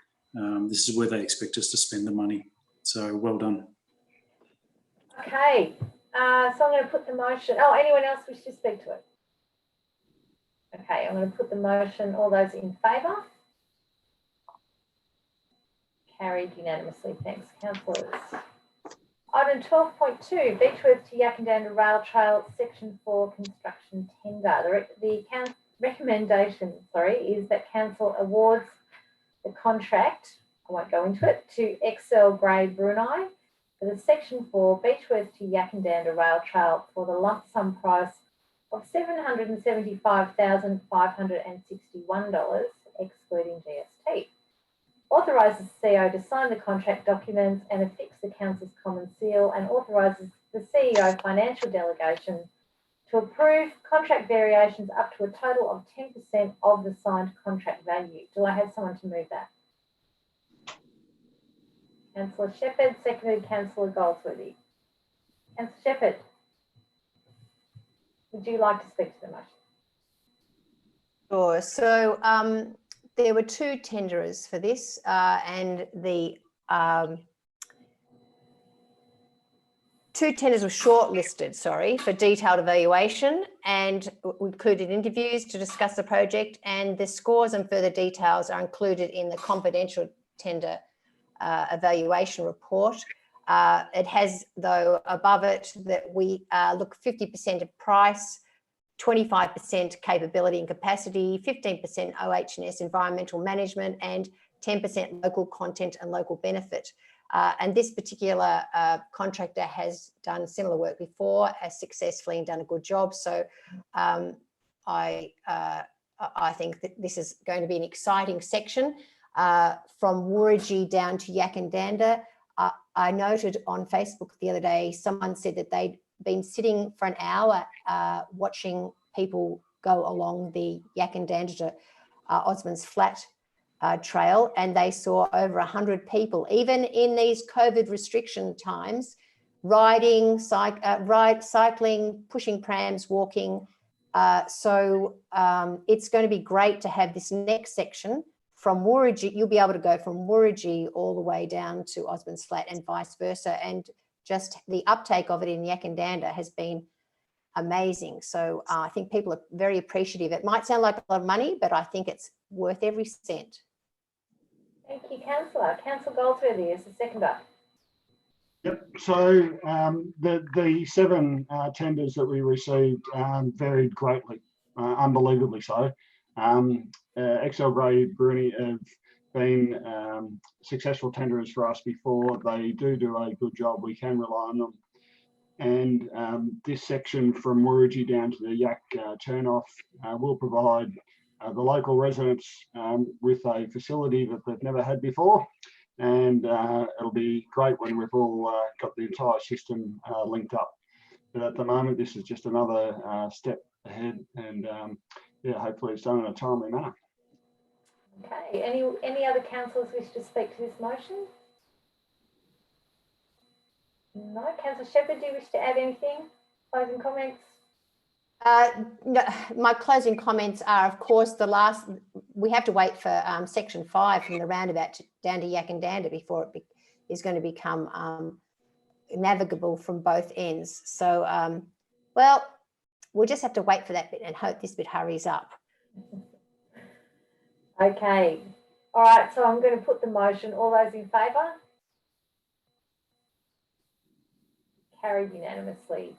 This is where they expect us to spend the money. So well done. Okay, so I'm going to put the motion. Oh, anyone else wish to speak to it? Okay, I'm going to put the motion. All those in favour? Carried unanimously. Thanks, councillors. Item 12.2, Beechworth to Yakandanda Rail Trail, Section 4 construction tender. The recommendation, is that council awards the contract, I won't go into it, to Excel Grey Brunei for the Section 4 Beechworth to Yakandanda Rail Trail for the lump sum price of $775,561, excluding GST. Authorises the CEO to sign the contract documents and affix the council's common seal, and authorises the CEO financial delegation to approve contract variations up to a total of 10% of the signed contract value. Do I have someone to move that? Councillor Shepherd, seconded Councillor Goldsworthy. Councillor Shepherd, would you like to speak to the motion? Sure. So there were 2 tenderers for this, and the 2 tenders were shortlisted, for detailed evaluation, and included interviews to discuss the project, and the scores and further details are included in the confidential tender evaluation report. It has, though, above it that we look 50% of price, 25% capability and capacity, 15% OH&S environmental management, and 10% local content and local benefit. And this particular contractor has done similar work before, has successfully and done a good job. So I think that this is going to be an exciting section from Wurrigi down to Yakandanda. I noted on Facebook the other day, someone said that they'd been sitting for an hour watching people go along the Yakandanda to Osmond's Flat trail, and they saw over 100 people, even in these COVID restriction times, riding, cycling, pushing prams, walking. So it's going to be great to have this next section from Wurrigi. You'll be able to go from Wurrigi all the way down to Osmond's Flat and vice versa. And just the uptake of it in Yakandanda has been amazing. So I think people are very appreciative. It might sound like a lot of money, but I think it's worth every cent. Thank you, Councillor. Councillor Goldsworthy is the seconder. Yep. So the 7 tenders that we received varied greatly, unbelievably so. XL Grey Bruni have been successful tenderers for us before. They do a good job. We can rely on them. And this section from Wurrigi down to the Yak turnoff will provide the local residents with a facility that they've never had before. And it'll be great when we've all got the entire system linked up. But at the moment, this is just another step ahead, and yeah, hopefully it's done in a timely manner. Okay, any other councillors wish to speak to this motion? No. Councillor Shepherd, do you wish to add anything? Closing comments? No, my closing comments are, of course, we have to wait for section 5 from the roundabout down to Yakandanda before it is going to become navigable from both ends. So, well, we'll just have to wait for that bit and hope this bit hurries up. Okay. All right, so I'm going to put the motion. All those in favour? Carried unanimously.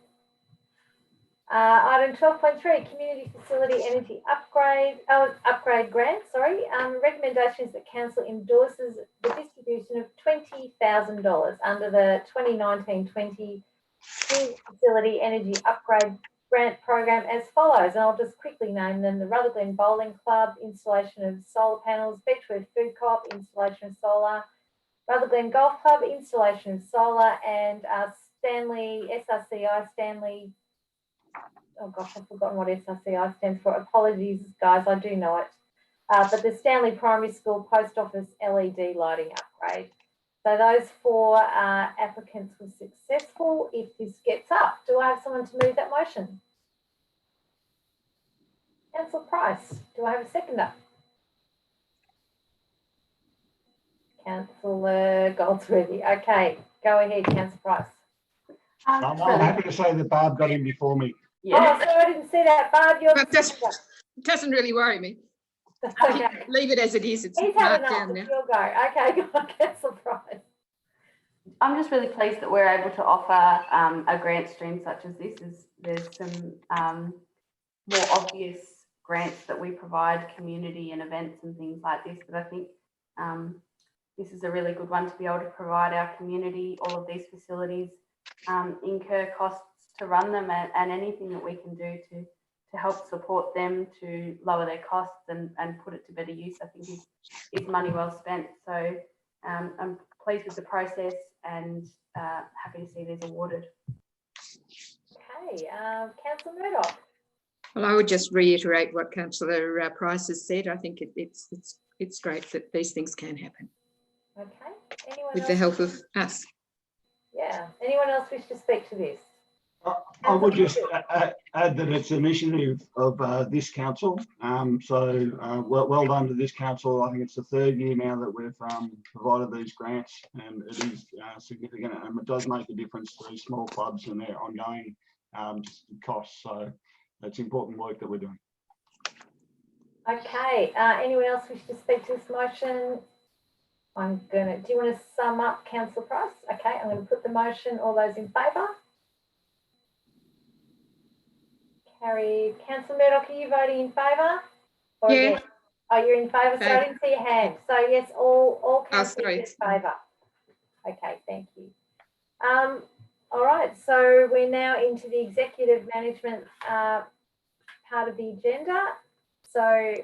Item 12.3, Community Facility Energy Upgrade Grant. Recommendation is that Council endorses the distribution of $20,000 under the 2019-20 Facility Energy Upgrade Grant Program as follows. And I'll just quickly name them: the Rutherglen Bowling Club, installation of solar panels; Beechwood Food Co-op, installation of solar; Rutherglen Golf Club, installation of solar; and Stanley, oh gosh, I've forgotten what SRCI stands for. Apologies, guys, I do know it. But the Stanley Primary School Post Office LED lighting upgrade. So those 4 applicants were successful. If this gets up, do I have someone to move that motion? Councillor Price, do I have a seconder? Councillor Goldsworthy. Okay, go ahead, Councillor Price. I'm happy to say that Barb got in before me. Yeah. Oh, sorry, I didn't see that. Barb, you're the seconder. It doesn't really worry me. Okay. Leave it as it is. It's He's marked having down enough. now. You'll go. Okay, go on, Councillor Price. I'm just really pleased that we're able to offer a grant stream such as this. There's some more obvious grants that we provide community and events and things like this, but I think this is a really good one to be able to provide our community. All of these facilities incur costs to run them, and anything that we can do to help support them to lower their costs and put it to better use, I think is money well spent. So I'm pleased with the process and happy to see these awarded. Okay, Councillor Murdoch. Well, I would just reiterate what Councillor Price has said. I think it's great that these things can happen. Okay. Anyone with else? the help of us. Yeah. Anyone else wish to speak to this? I would just add that it's an initiative of this council. Well done to this council. I think it's the third year now that we've provided these grants, and it is significant, and it does make a difference to these small clubs and their ongoing costs. So it's important work that we're doing. Okay. Anyone else wish to speak to this motion? Do you want to sum up, Councillor Price? Okay, I'm going to put the motion. All those in favour? Carried. Councillor Murdoch, are you voting in favour? Yeah. Against? Oh, you're in favour. So I didn't see your hand. So yes, all councillors in favour. Okay, thank you. All right, so we're now into the executive management part of the agenda. So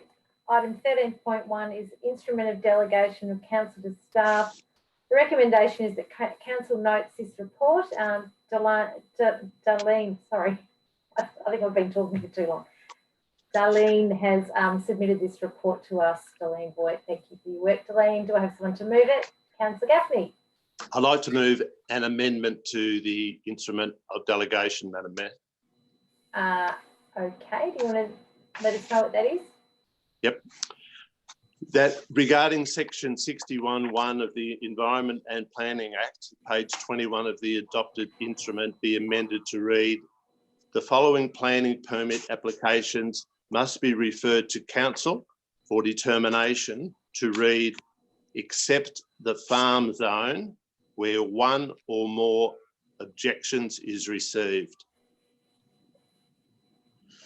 item 13.1 is instrument of delegation of council to staff. The recommendation is that council notes this report. Darlene, sorry, I think I've been talking for too long. Darlene has submitted this report to us. Darlene Boyd, thank you for your work. Darlene, do I have someone to move it? Councillor Gaffney. I'd like to move an amendment to the instrument of delegation, Madam Mayor. Okay, do you want to let us know what that is? Yep. That regarding section 61(1) of the Environment and Planning Act, page 21 of the adopted instrument, be amended to read: the following planning permit applications must be referred to council for determination, to read, except the farm zone where one or more objections is received.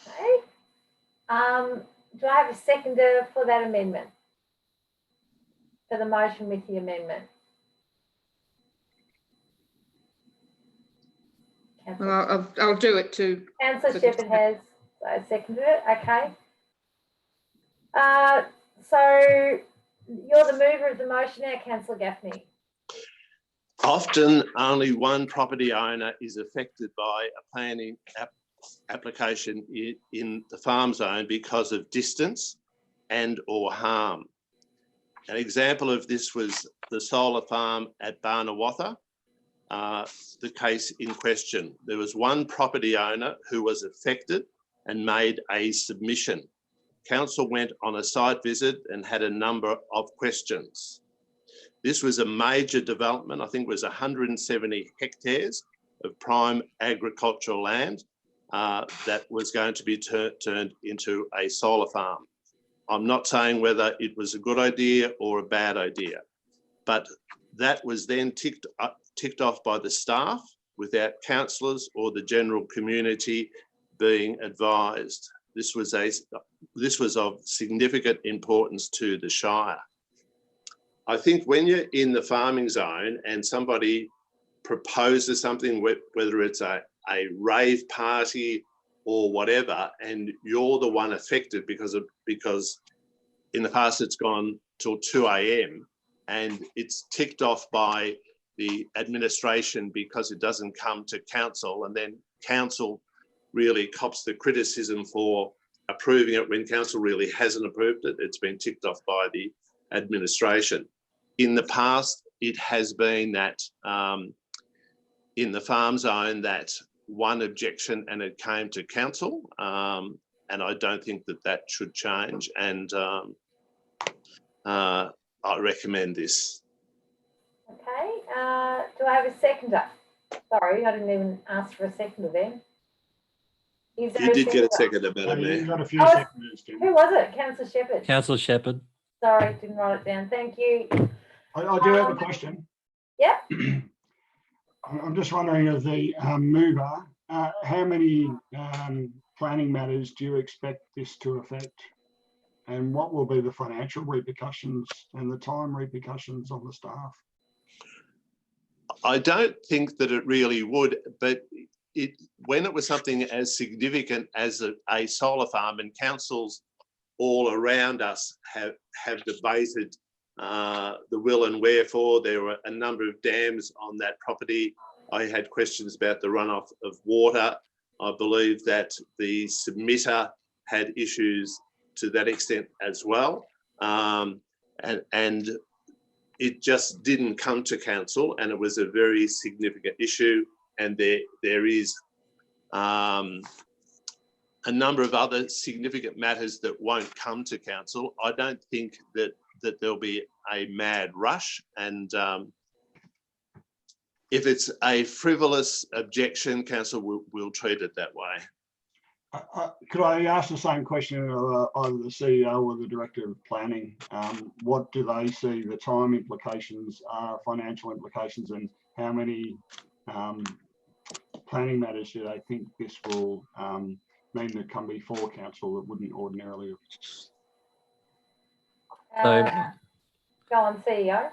Okay. Do I have a seconder for that amendment? For the motion with the amendment? Well, I'll do it too. Councillor Shepherd has seconded it. Okay. So you're the mover of the motion now, Councillor Gaffney. Often only one property owner is affected by a planning application in the farm zone because of distance and or harm. An example of this was the solar farm at Barnawatha, the case in question. There was one property owner who was affected and made a submission. Council went on a site visit and had a number of questions. This was a major development. I think it was 170 hectares of prime agricultural land that was going to be turned into a solar farm. I'm not saying whether it was a good idea or a bad idea, but that was then ticked off by the staff without councillors or the general community being advised. This was of significant importance to the Shire. I think when you're in the farming zone and somebody proposes something, whether it's a rave party or whatever, and you're the one affected because in the past it's gone till 2 a.m. and it's ticked off by the administration because it doesn't come to council, and then council really cops the criticism for approving it when council really hasn't approved it. It's been ticked off by the administration. In the past, it has been that in the farm zone that one objection and it came to council, and I don't think that should change, and I recommend this. Okay, do I have a seconder? Sorry, I didn't even ask for a seconder then. You did get a seconder, Madam Mayor. You've got a few seconders, Jim. Who was it? Councillor Shepherd. Councillor Shepherd. Sorry, didn't write it down. Thank you. I do have a question. Yep. I'm just wondering, as the mover, how many planning matters do you expect this to affect? And what will be the financial repercussions and the time repercussions on the staff? I don't think that it really would, but when it was something as significant as a solar farm, and councils all around us have debated the will and wherefore. There were a number of dams on that property. I had questions about the runoff of water. I believe that the submitter had issues to that extent as well. And it just didn't come to council, and it was a very significant issue. And there is a number of other significant matters that won't come to council. I don't think that there'll be a mad rush, and if it's a frivolous objection, council will treat it that way. Could I ask the same question of either the CEO or the Director of Planning? What do they see the time implications are, financial implications, and how many planning matters do they think this will mean that come before council that wouldn't ordinarily? Go on, CEO.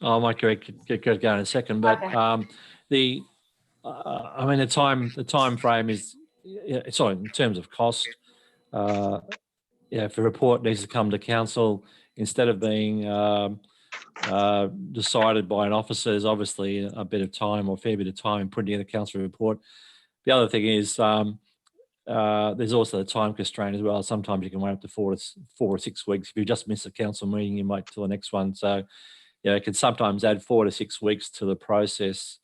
I might get going in a second, but Okay. I mean, the time frame is, sorry, in terms of cost, if a report needs to come to council, instead of being decided by an officer, there's obviously a bit of time or a fair bit of time putting in a council report. The other thing is there's also the time constraint as well. Sometimes you can wait up to 4 or 6 weeks. If you just miss a council meeting, you might till the next one. So, it can sometimes add 4 to 6 weeks to the process.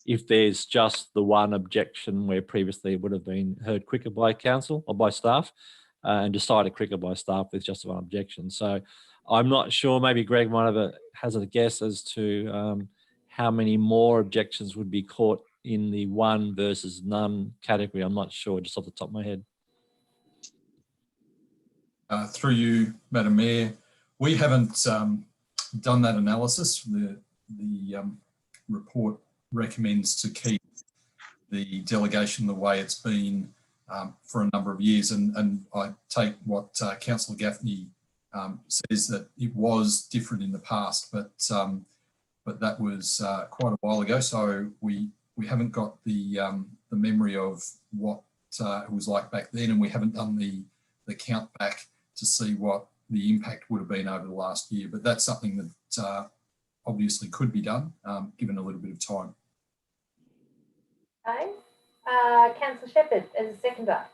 If there's just the one objection where previously it would have been heard quicker by council or by staff and decided quicker by staff with just one objection. So I'm not sure, maybe Greg might have has a guess as to how many more objections would be caught in the one versus none category. I'm not sure, just off the top of my head. Through you, Madam Mayor, we haven't done that analysis. The report recommends to keep the delegation the way it's been for a number of years, and I take what Councillor Gaffney says, that it was different in the past, but that was quite a while ago. So we haven't got the memory of what it was like back then, and we haven't done the count back to see what the impact would have been over the last year. But that's something that obviously could be done, given a little bit of time. Okay. Councillor Shepherd as a seconder.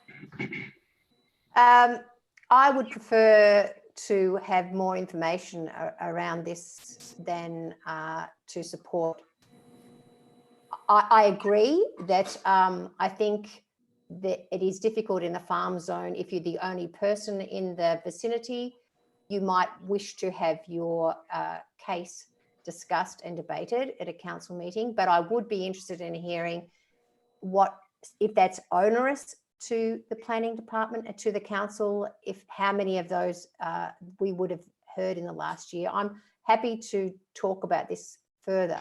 I would prefer to have more information around this than to support. I agree that I think that it is difficult in the farm zone. If you're the only person in the vicinity, you might wish to have your case discussed and debated at a council meeting, but I would be interested in hearing what, if that's onerous to the planning department and to the council, if how many of those we would have heard in the last year. I'm happy to talk about this further.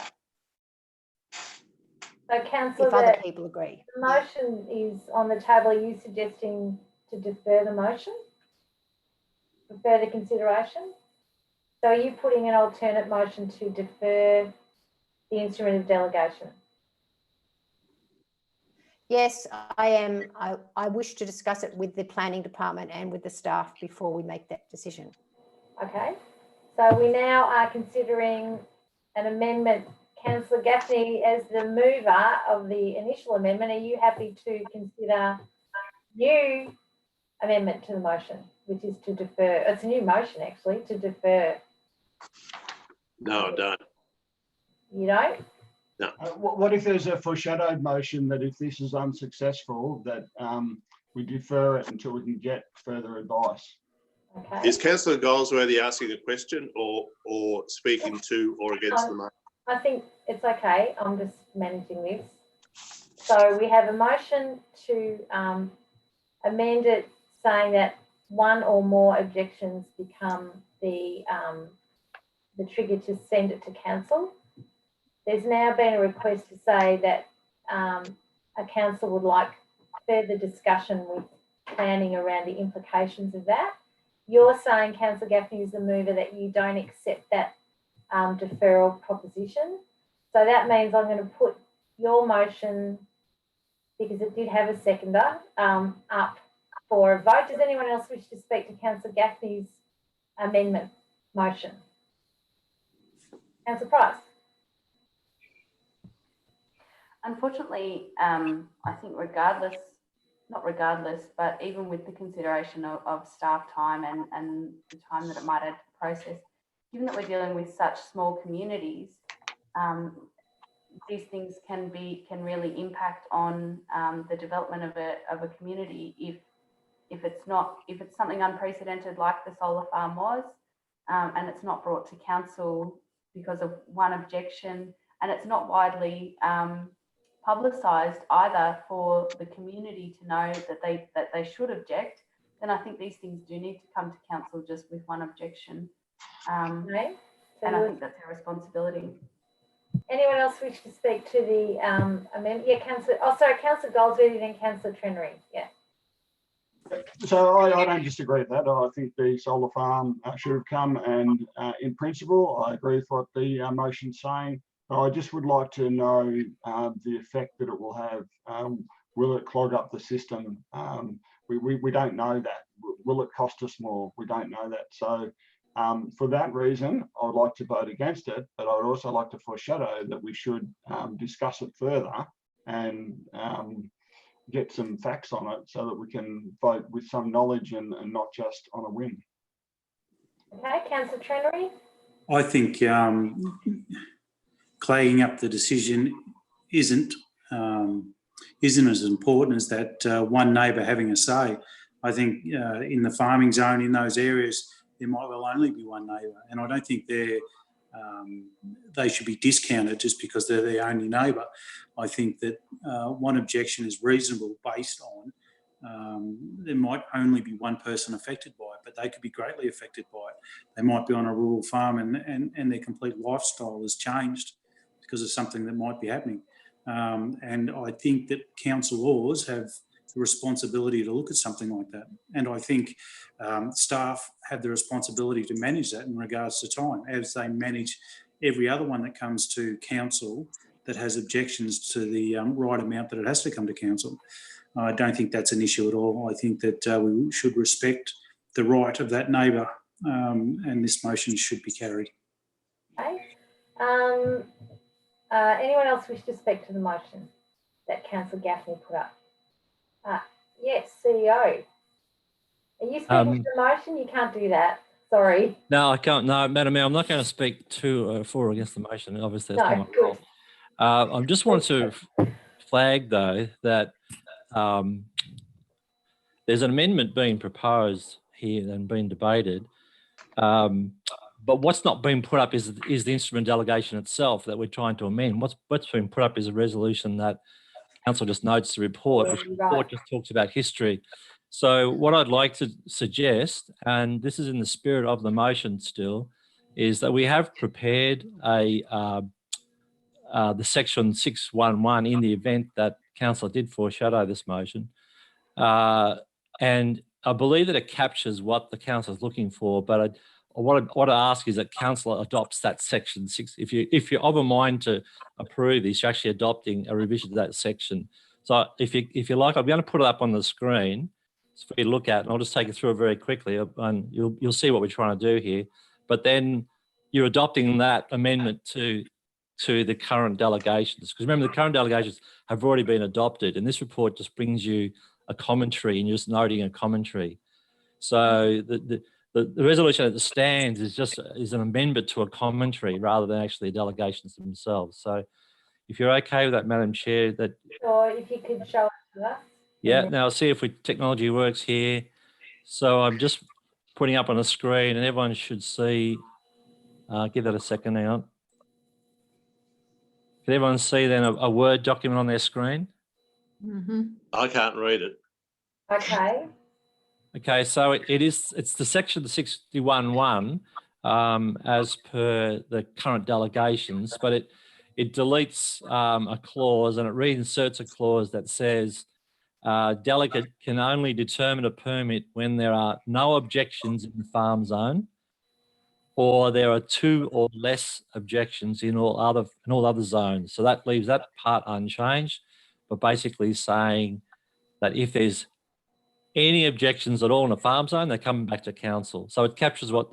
So, Councillor, if other people agree. The motion is on the table. Are you suggesting to defer the motion for further consideration? So are you putting an alternate motion to defer the instrument of delegation? Yes, I am. I wish to discuss it with the planning department and with the staff before we make that decision. Okay, so we now are considering an amendment. Councillor Gaffney, as the mover of the initial amendment, are you happy to consider new amendment to the motion, which is to defer? It's a new motion, actually, to defer. No, I don't. You don't? No. What if there's a foreshadowed motion that if this is unsuccessful, that we defer it until we can get further advice? Okay. Is Councillor Goldsworthy asking a question or speaking to or against the motion? I think it's okay. I'm just managing this. So we have a motion to amend it, saying that one or more objections become the trigger to send it to council. There's now been a request to say that a council would like further discussion with planning around the implications of that. You're saying, Councillor Gaffney, is the mover, that you don't accept that deferral proposition. So that means I'm going to put your motion, because it did have a seconder, up for a vote. Does anyone else wish to speak to Councillor Gaffney's amendment motion? Councillor Price. Unfortunately, I think not regardless, but even with the consideration of staff time and the time that it might add to the process, given that we're dealing with such small communities, these things can really impact on the development of a community if it's something unprecedented like the solar farm was, and it's not brought to council because of one objection, and it's not widely publicised either for the community to know that they should object, then I think these things do need to come to council just with one objection. Okay. So and I think that's our responsibility. Anyone else wish to speak to the amendment? Yeah, Councillor. Oh, sorry, Councillor Goldsworthy, then Councillor Trenery. Yeah. So I don't disagree with that. I think the solar farm should have come, and in principle, I agree with what the motion's saying. But I just would like to know the effect that it will have. Will it clog up the system? We don't know that. Will it cost us more? We don't know that. So for that reason, I would like to vote against it, but I would also like to foreshadow that we should discuss it further and get some facts on it so that we can vote with some knowledge and not just on a whim. Okay, Councillor Trenery. I think clagging up the decision isn't as important as that one neighbour having a say. I think in the farming zone in those areas, there might well only be one neighbour, and I don't think they should be discounted just because they're the only neighbour. I think that one objection is reasonable based on there might only be one person affected by it, but they could be greatly affected by it. They might be on a rural farm and their complete lifestyle has changed because of something that might be happening. And I think that councillors have the responsibility to look at something like that. And I think staff have the responsibility to manage that in regards to time, as they manage every other one that comes to council that has objections to the right amount that it has to come to council. I don't think that's an issue at all. I think that we should respect the right of that neighbour, and this motion should be carried. Okay. Anyone else wish to speak to the motion that Councillor Gaffney put up? Yes, CEO. Are you speaking to the motion? You can't do that. Sorry. No, I can't. No, Madam Mayor, I'm not going to speak to for or against the motion. Obviously, that's No, good. I just wanted to flag, though, that there's an amendment being proposed here and being debated, but what's not being put up is the instrument delegation itself that we're trying to amend. What's being put up is a resolution that Council just notes the report, which the report just talks about history. So what I'd like to suggest, and this is in the spirit of the motion still, is that we have prepared the section 611 in the event that Councillor did foreshadow this motion. And I believe that it captures what the Council is looking for, but what I ask is that Councillor adopts that section 6. If you're of a mind to approve this, you're actually adopting a revision to that section. So if you like, I'm going to put it up on the screen for you to look at, and I'll just take it through it very quickly, and you'll see what we're trying to do here. But then you're adopting that amendment to the current delegations, because remember the current delegations have already been adopted, and this report just brings you a commentary, and you're just noting a commentary. So the resolution as it stands is an amendment to a commentary rather than actually delegations themselves. So if you're okay with that, Madam Chair, that... Or if you could show it to us. Yeah, now I'll see if technology works here. So I'm just putting up on the screen and everyone should see, give that a second now. Can everyone see then a Word document on their screen? Mm-hmm. I can't read it. Okay. Okay, so it's the section 61.1 as per the current delegations, but it deletes a clause and it reinserts a clause that says delegate can only determine a permit when there are no objections in the farm zone, or there are 2 or less objections in all other zones. So that leaves that part unchanged, but basically saying that if there's any objections at all in a farm zone, they're coming back to council. So it captures what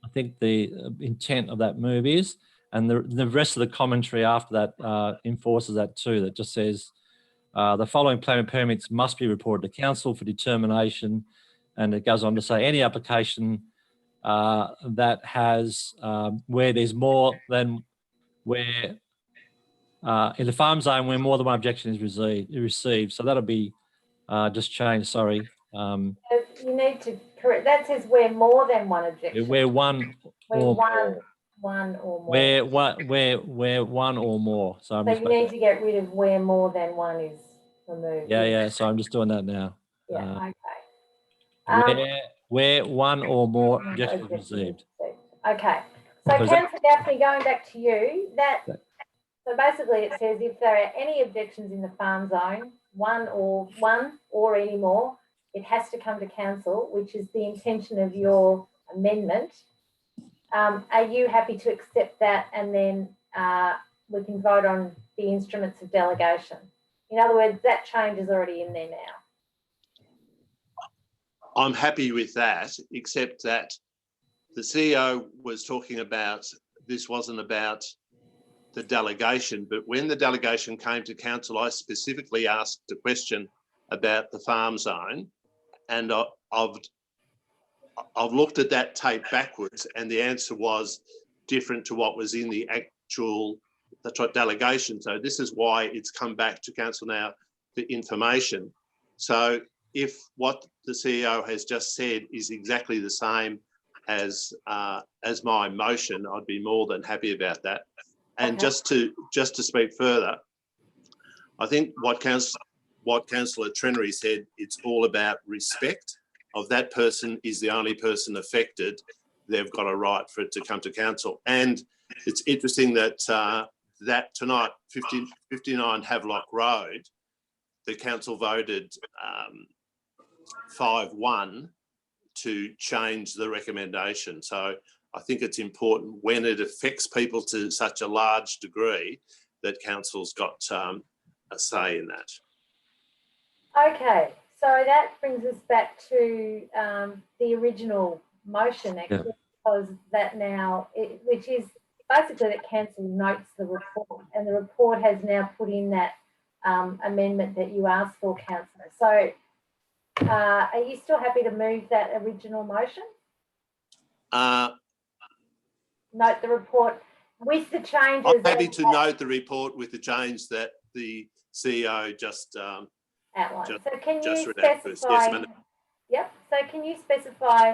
I think the intent of that move is, and the rest of the commentary after that enforces that too. That just says the following planning permits must be reported to council for determination, and it goes on to say any application that has where there's more than where in the farm zone where more than one objection is received. So that'll be just changed. Sorry. You need to correct. That says where more than one objection. Where one Where or one or more. where one or more. So I'm So just you need to get rid of where more than one is removed. yeah. So I'm just doing that now. Yeah. Okay. Where one or more objections received. Okay. So Councillor Gaffney, going back to you, so basically it says if there are any objections in the farm zone, one or any more, it has to come to council, which is the intention of your amendment. Are you happy to accept that, and then we can vote on the instruments of delegation? In other words, that change is already in there now. I'm happy with that, except that the CEO was talking about, this wasn't about the delegation, but when the delegation came to council, I specifically asked a question about the farm zone, and I've looked at that tape backwards, and the answer was different to what was in the actual delegation. So this is why it's come back to council now for information. So if what the CEO has just said is exactly the same as my motion, I'd be more than happy about that. And Okay. just to speak further, I think what Councillor Trenery said, it's all about respect of that person is the only person affected. They've got a right for it to come to council. And it's interesting that that tonight, 59 Havelock Road, the council voted 5-1 to change the recommendation. So I think it's important when it affects people to such a large degree that council's got a say in that. Okay, so that brings us back to the original motion, actually, because that now, which is basically that council notes the report, and the report has now put in that amendment that you asked for, councillor. So are you still happy to move that original motion? Note the report with the changes. I'm happy to note the report with the change that the CEO just outlined. So can you yes, specify? Yep. So can you specify?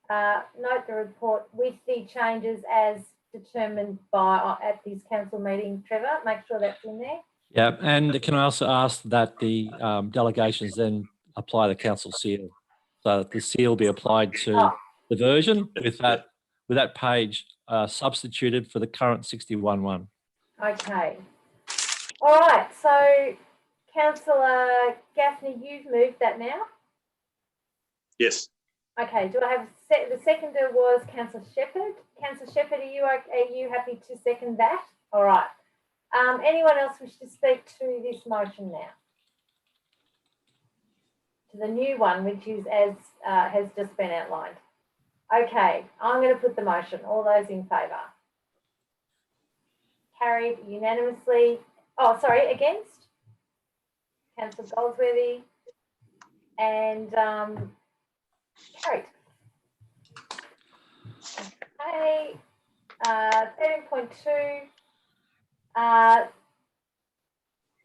Note the report with the changes as determined by at this council meeting. Trevor, make sure that's in there. Yeah, and can I also ask that the delegations then apply the council seal, so that the seal be applied to the version with that page substituted for the current 61-1. Okay. All right. So, Councillor Gaffney, you've moved that now. Yes. Okay. Do I have the seconder was Councillor Shepherd? Councillor Shepherd, are you happy to second that? All right. Anyone else wish to speak to this motion now? To the new one, which is as has just been outlined. Okay, I'm going to put the motion. All those in favour? Carried unanimously. Oh, sorry, against? Councillor Goldsworthy. And carried. Okay, 13.2.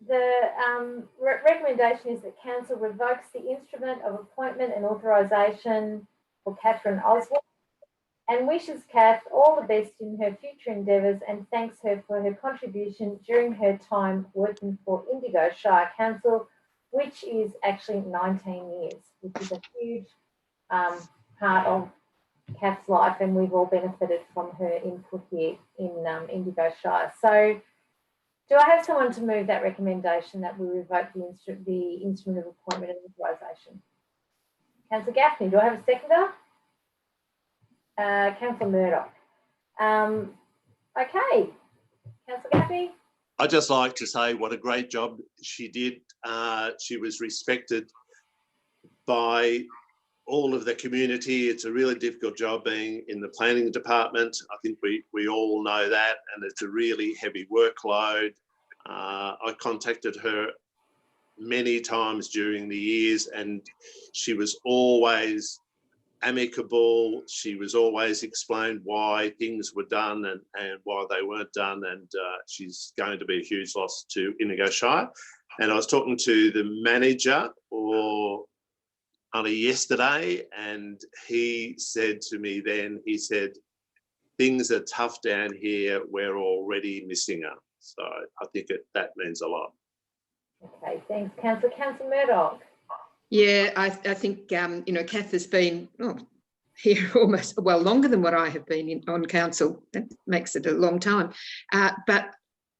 The recommendation is that council revokes the instrument of appointment and authorisation for Catherine Oswald and wishes Kath all the best in her future endeavours and thanks her for her contribution during her time working for Indigo Shire Council, which is actually 19 years, which is a huge part of Kath's life, and we've all benefited from her input here in Indigo Shire. So do I have someone to move that recommendation that we revoke the instrument of appointment and authorisation? Councillor Gaffney, do I have a seconder? Councillor Murdoch. Okay, Councillor Gaffney. I'd just like to say what a great job she did. She was respected by all of the community. It's a really difficult job being in the planning department. I think we all know that, and it's a really heavy workload. I contacted her many times during the years, and she was always amicable. She was always explained why things were done and why they weren't done, and she's going to be a huge loss to Indigo Shire. And I was talking to the manager only yesterday, and he said to me then, he said, things are tough down here, we're already missing her. So I think that means a lot. Okay, thanks, Councillor. Councillor Murdoch. Yeah, I think, you know, Kath has been here almost, well, longer than what I have been on council. That makes it a long time. But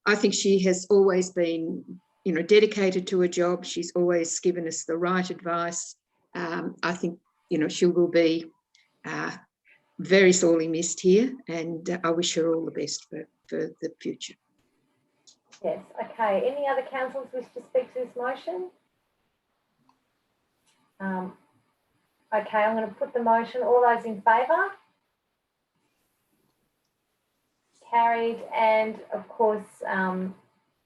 I think she has always been, you know, dedicated to her job. She's always given us the right advice. I think, you know, she will be very sorely missed here, and I wish her all the best for the future. Yes, okay. Any other councillors wish to speak to this motion? Okay, I'm going to put the motion. All those in favour? Carried. And of course,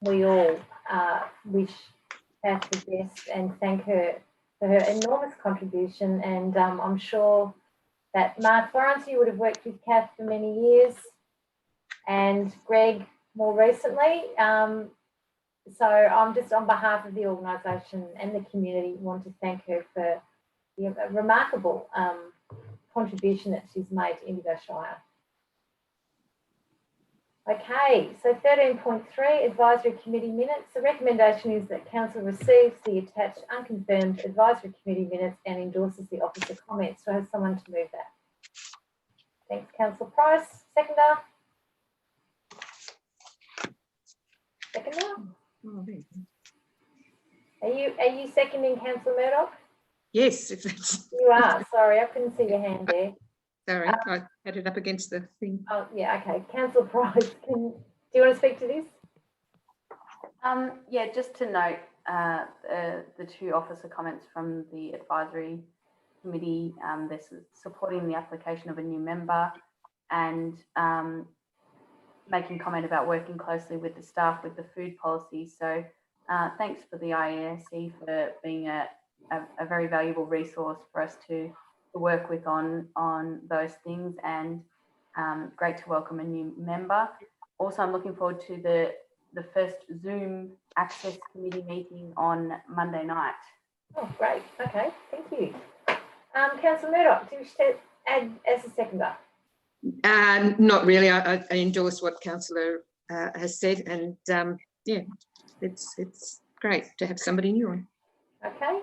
we all wish Kath the best and thank her for her enormous contribution. And I'm sure that Mark Florence, you would have worked with Kath for many years, and Greg more recently. So I'm just on behalf of the organisation and the community want to thank her for the remarkable contribution that she's made to Indigo Shire. Okay, so 13.3 Advisory Committee Minutes. The recommendation is that Council receives the attached unconfirmed Advisory Committee Minutes and endorses the officer comments. Do I have someone to move that? Thanks, Councillor Price. Seconder? Seconder? Are you seconding, Councillor Murdoch? Yes, if that's. You are. Sorry, I couldn't see your hand there. Sorry, I had it up against the thing. Oh, yeah, okay. Councillor Price, do you want to speak to this? Yeah, just to note the two officer comments from the advisory committee. This is supporting the application of a new member and making comment about working closely with the staff with the food policy. So thanks for the IASC for being a very valuable resource for us to work with on those things, and great to welcome a new member. Also, I'm looking forward to the first Zoom Access Committee meeting on Monday night. Oh, great. Okay, thank you. Councillor Murdoch, do you wish to add as a seconder? Not really. I endorse what Councillor has said, and yeah, it's great to have somebody new on. Okay.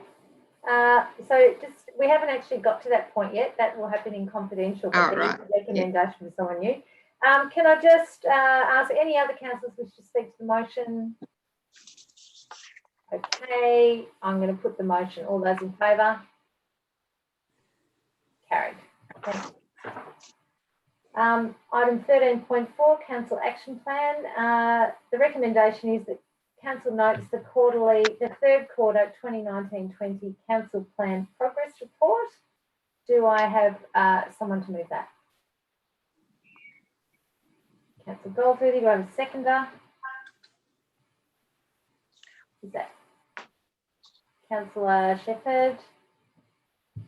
So just we haven't actually got to that point yet. That will happen in confidential. But there is a recommendation for someone new. Can I just ask any other councillors wish to speak to the motion? Okay, I'm going to put the motion. All those in favour? Carried. Okay. Item 13.4, Council Action Plan. The recommendation is that Council notes the third quarter 2019-20 Council Plan Progress Report. Do I have someone to move that? Councillor Goldsworthy, do I have a seconder? Is that Councillor Shepherd?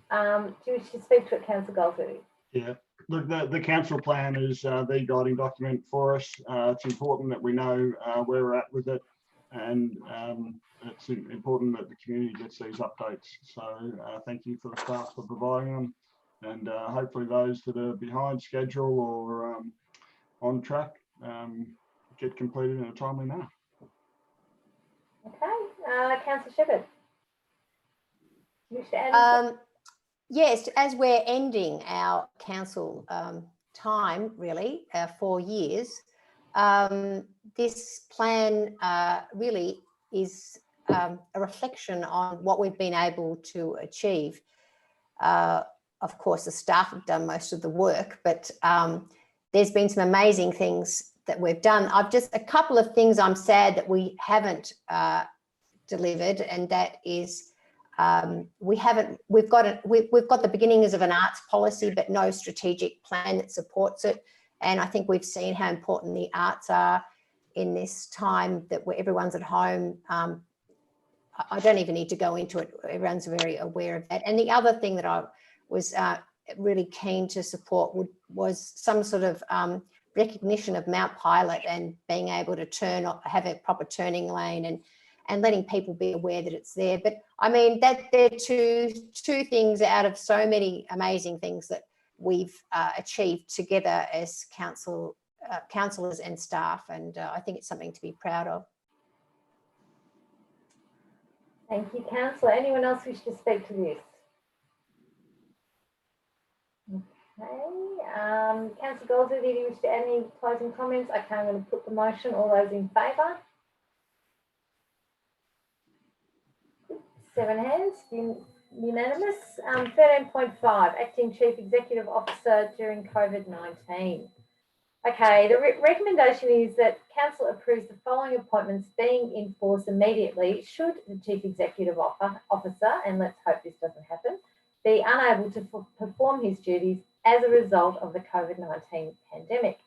Do you wish to speak to it, Councillor Goldsworthy? Yeah, look, the council plan is the guiding document for us. It's important that we know where we're at with it, and it's important that the community gets these updates. So thank you for the staff for providing them, and hopefully those that are behind schedule or on track get completed in a timely manner. Okay, Councillor Shepherd. You wish to add yes, as we're ending our council time, really, 4 years, this plan really is a reflection on what we've been able to achieve. Of course, the staff have done most of the work, but there's been some amazing things that we've done. A couple of things I'm sad that we haven't delivered, and that is we've got the beginnings of an arts policy, but no strategic plan that supports it. And I think we've seen how important the arts are in this time that where everyone's at home. I don't even need to go into it. Everyone's very aware of that. And the other thing that I was really keen to support was some sort of recognition of Mount Pilot and being able to have a proper turning lane and letting people be aware that it's there. But I mean, that they're two things out of so many amazing things that we've achieved together as councillors and staff, and I think it's something to be proud of. Thank you, Councillor. Anyone else wish to speak to this? Okay. Councillor Goldsworthy, do you wish to add any closing comments? Okay, I'm going to put the motion. All those in favour? 7 hands, unanimous. 13.5, Acting Chief Executive Officer during COVID-19. Okay, the recommendation is that Council approves the following appointments being in force immediately should the Chief Executive Officer, and let's hope this doesn't happen, be unable to perform his duties as a result of the COVID-19 pandemic.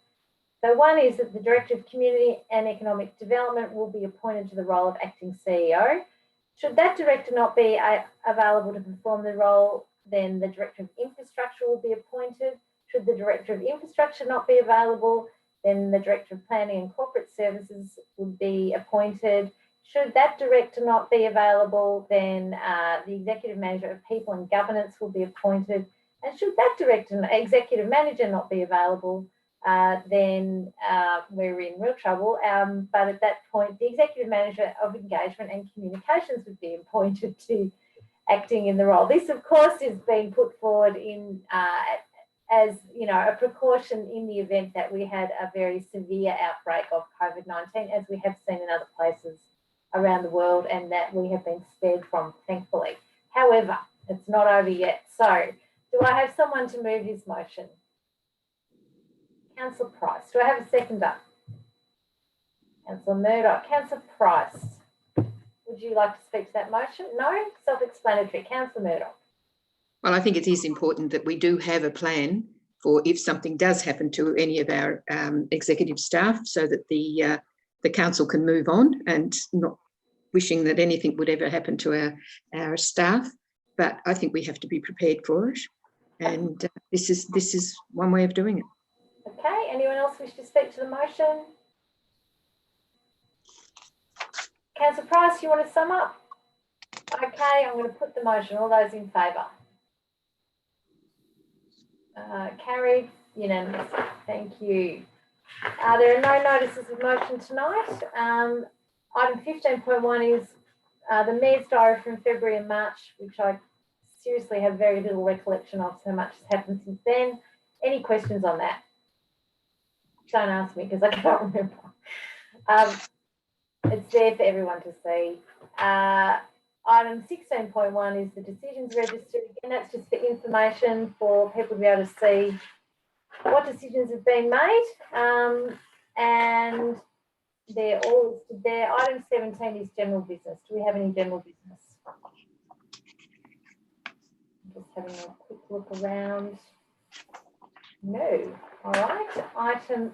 So one is that the Director of Community and Economic Development will be appointed to the role of Acting CEO. Should that Director not be available to perform the role, then the Director of Infrastructure will be appointed. Should the Director of Infrastructure not be available, then the Director of Planning and Corporate Services would be appointed. Should that Director not be available, then the Executive Manager of People and Governance will be appointed. And should that Executive Manager not be available, then we're in real trouble. But at that point, the Executive Manager of Engagement and Communications would be appointed to acting in the role. This, of course, is being put forward in as a precaution in the event that we had a very severe outbreak of COVID-19, as we have seen in other places around the world, and that we have been spared from, thankfully. However, it's not over yet. So, do I have someone to move this motion? Councillor Price. Do I have a seconder? Councillor Murdoch. Councillor Price, would you like to speak to that motion? No? Self-explanatory. Councillor Murdoch. Well, I think it is important that we do have a plan for if something does happen to any of our executive staff, so that the council can move on, and not wishing that anything would ever happen to our staff. But I think we have to be prepared for it, and this is one way of doing it. Okay. Anyone else wish to speak to the motion? Councillor Price, you want to sum up? Okay, I'm going to put the motion. All those in favour? Carried, unanimous. Thank you. There are no notices of motion tonight. Item 15.1 is the Mayor's Diary from February and March, which I seriously have very little recollection of, so much has happened since then. Any questions on that? Don't ask me because I can't remember. It's there for everyone to see. Item 16.1 is the decisions register. Again, that's just for information for people to be able to see what decisions have been made. And they're all listed there. Item 17 is general business. Do we have any general business? I'm just having a quick look around. No. All right. Item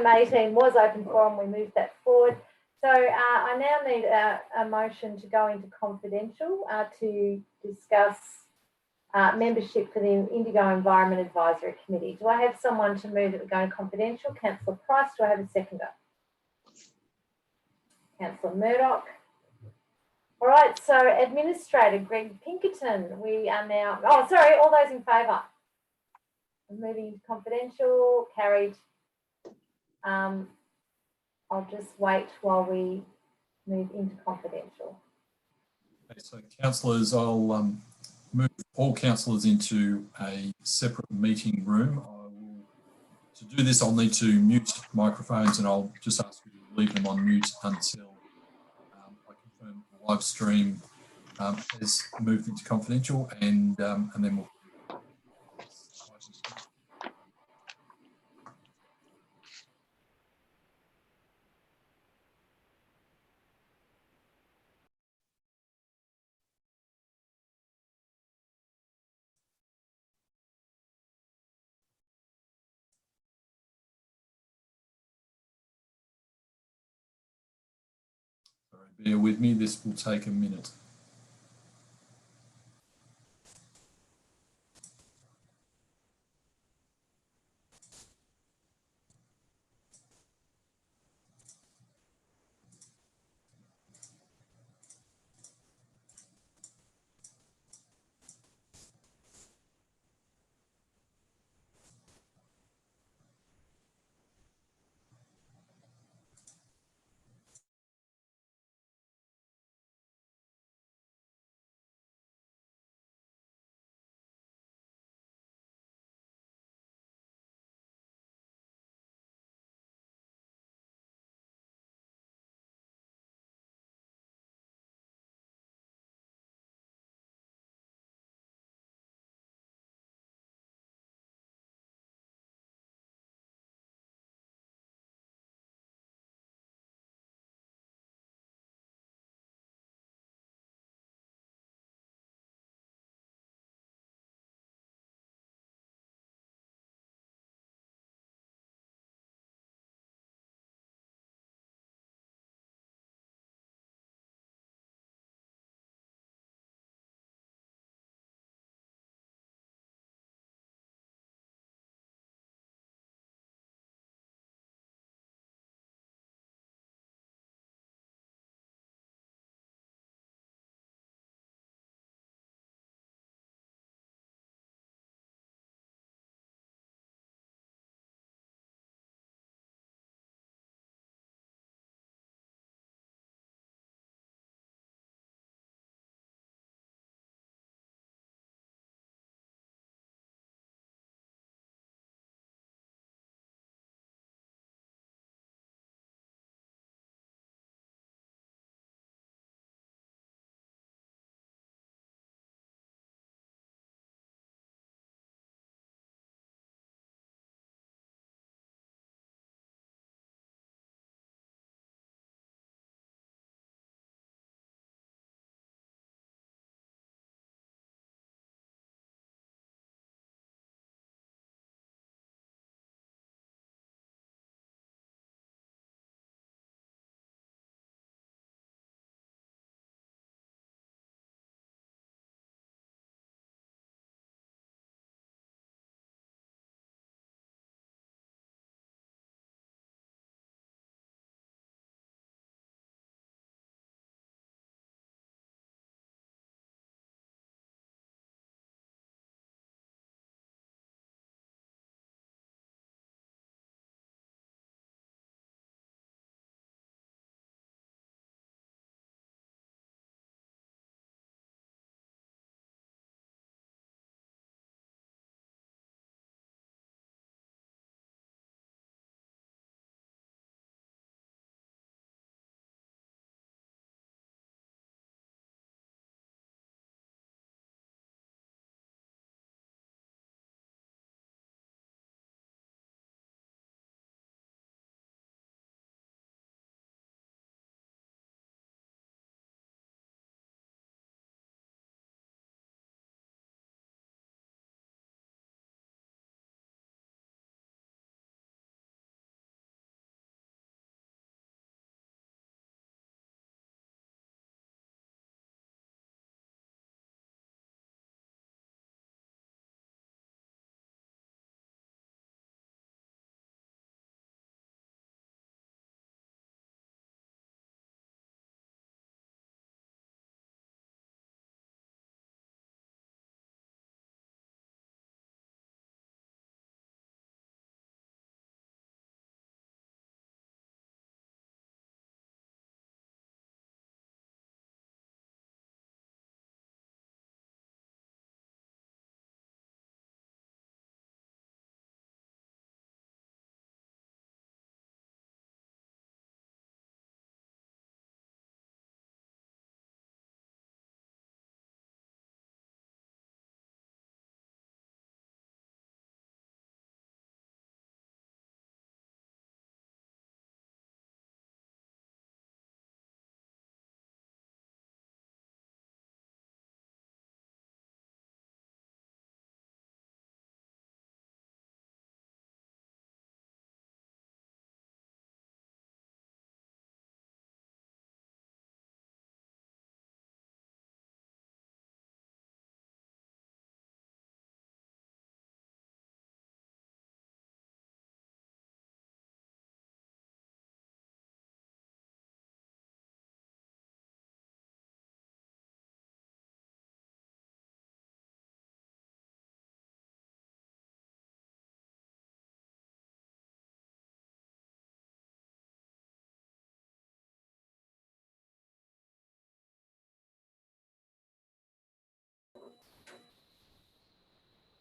18 was open forum. We moved that forward. So I now need a motion to go into confidential to discuss membership for the Indigo Environment Advisory Committee. Do I have someone to move that we go into confidential? Councillor Price. Do I have a seconder? Councillor Murdoch. All right, so Administrator Greg Pinkerton, we are now, all those in favour? Moving into confidential, carried. I'll just wait while we move into confidential. Okay, so councillors, I'll move all councillors into a separate meeting room. To do this, I'll need to mute microphones, and I'll just ask you to leave them on mute until I confirm the live stream has moved into confidential, and then we'll. Sorry, bear with me, this will take a minute.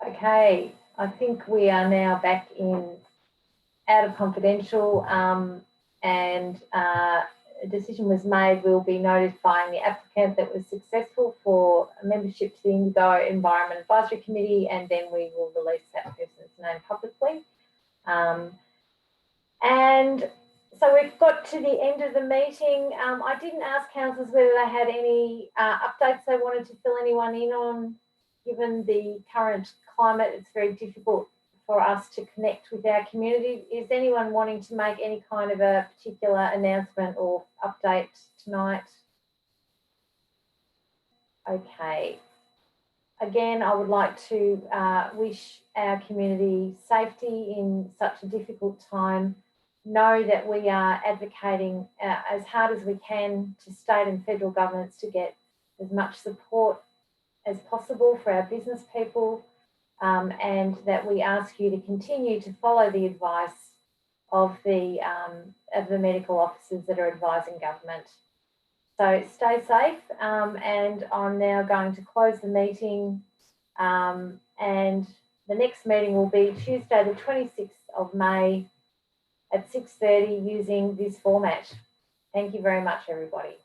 Okay, I think we are now back in out of confidential, and a decision was made. We'll be notifying the applicant that was successful for membership to the Indigo Environment Advisory Committee, and then we will release that person's name publicly. And so we've got to the end of the meeting. I didn't ask councillors whether they had any updates they wanted to fill anyone in on. Given the current climate, it's very difficult for us to connect with our community. Is anyone wanting to make any kind of a particular announcement or update tonight? Okay. Again, I would like to wish our community safety in such a difficult time. Know that we are advocating as hard as we can to state and federal governments to get as much support as possible for our business people, and that we ask you to continue to follow the advice of the medical officers that are advising government. So stay safe, and I'm now going to close the meeting, and the next meeting will be Tuesday the 26th of May at 6:30 using this format. Thank you very much, everybody.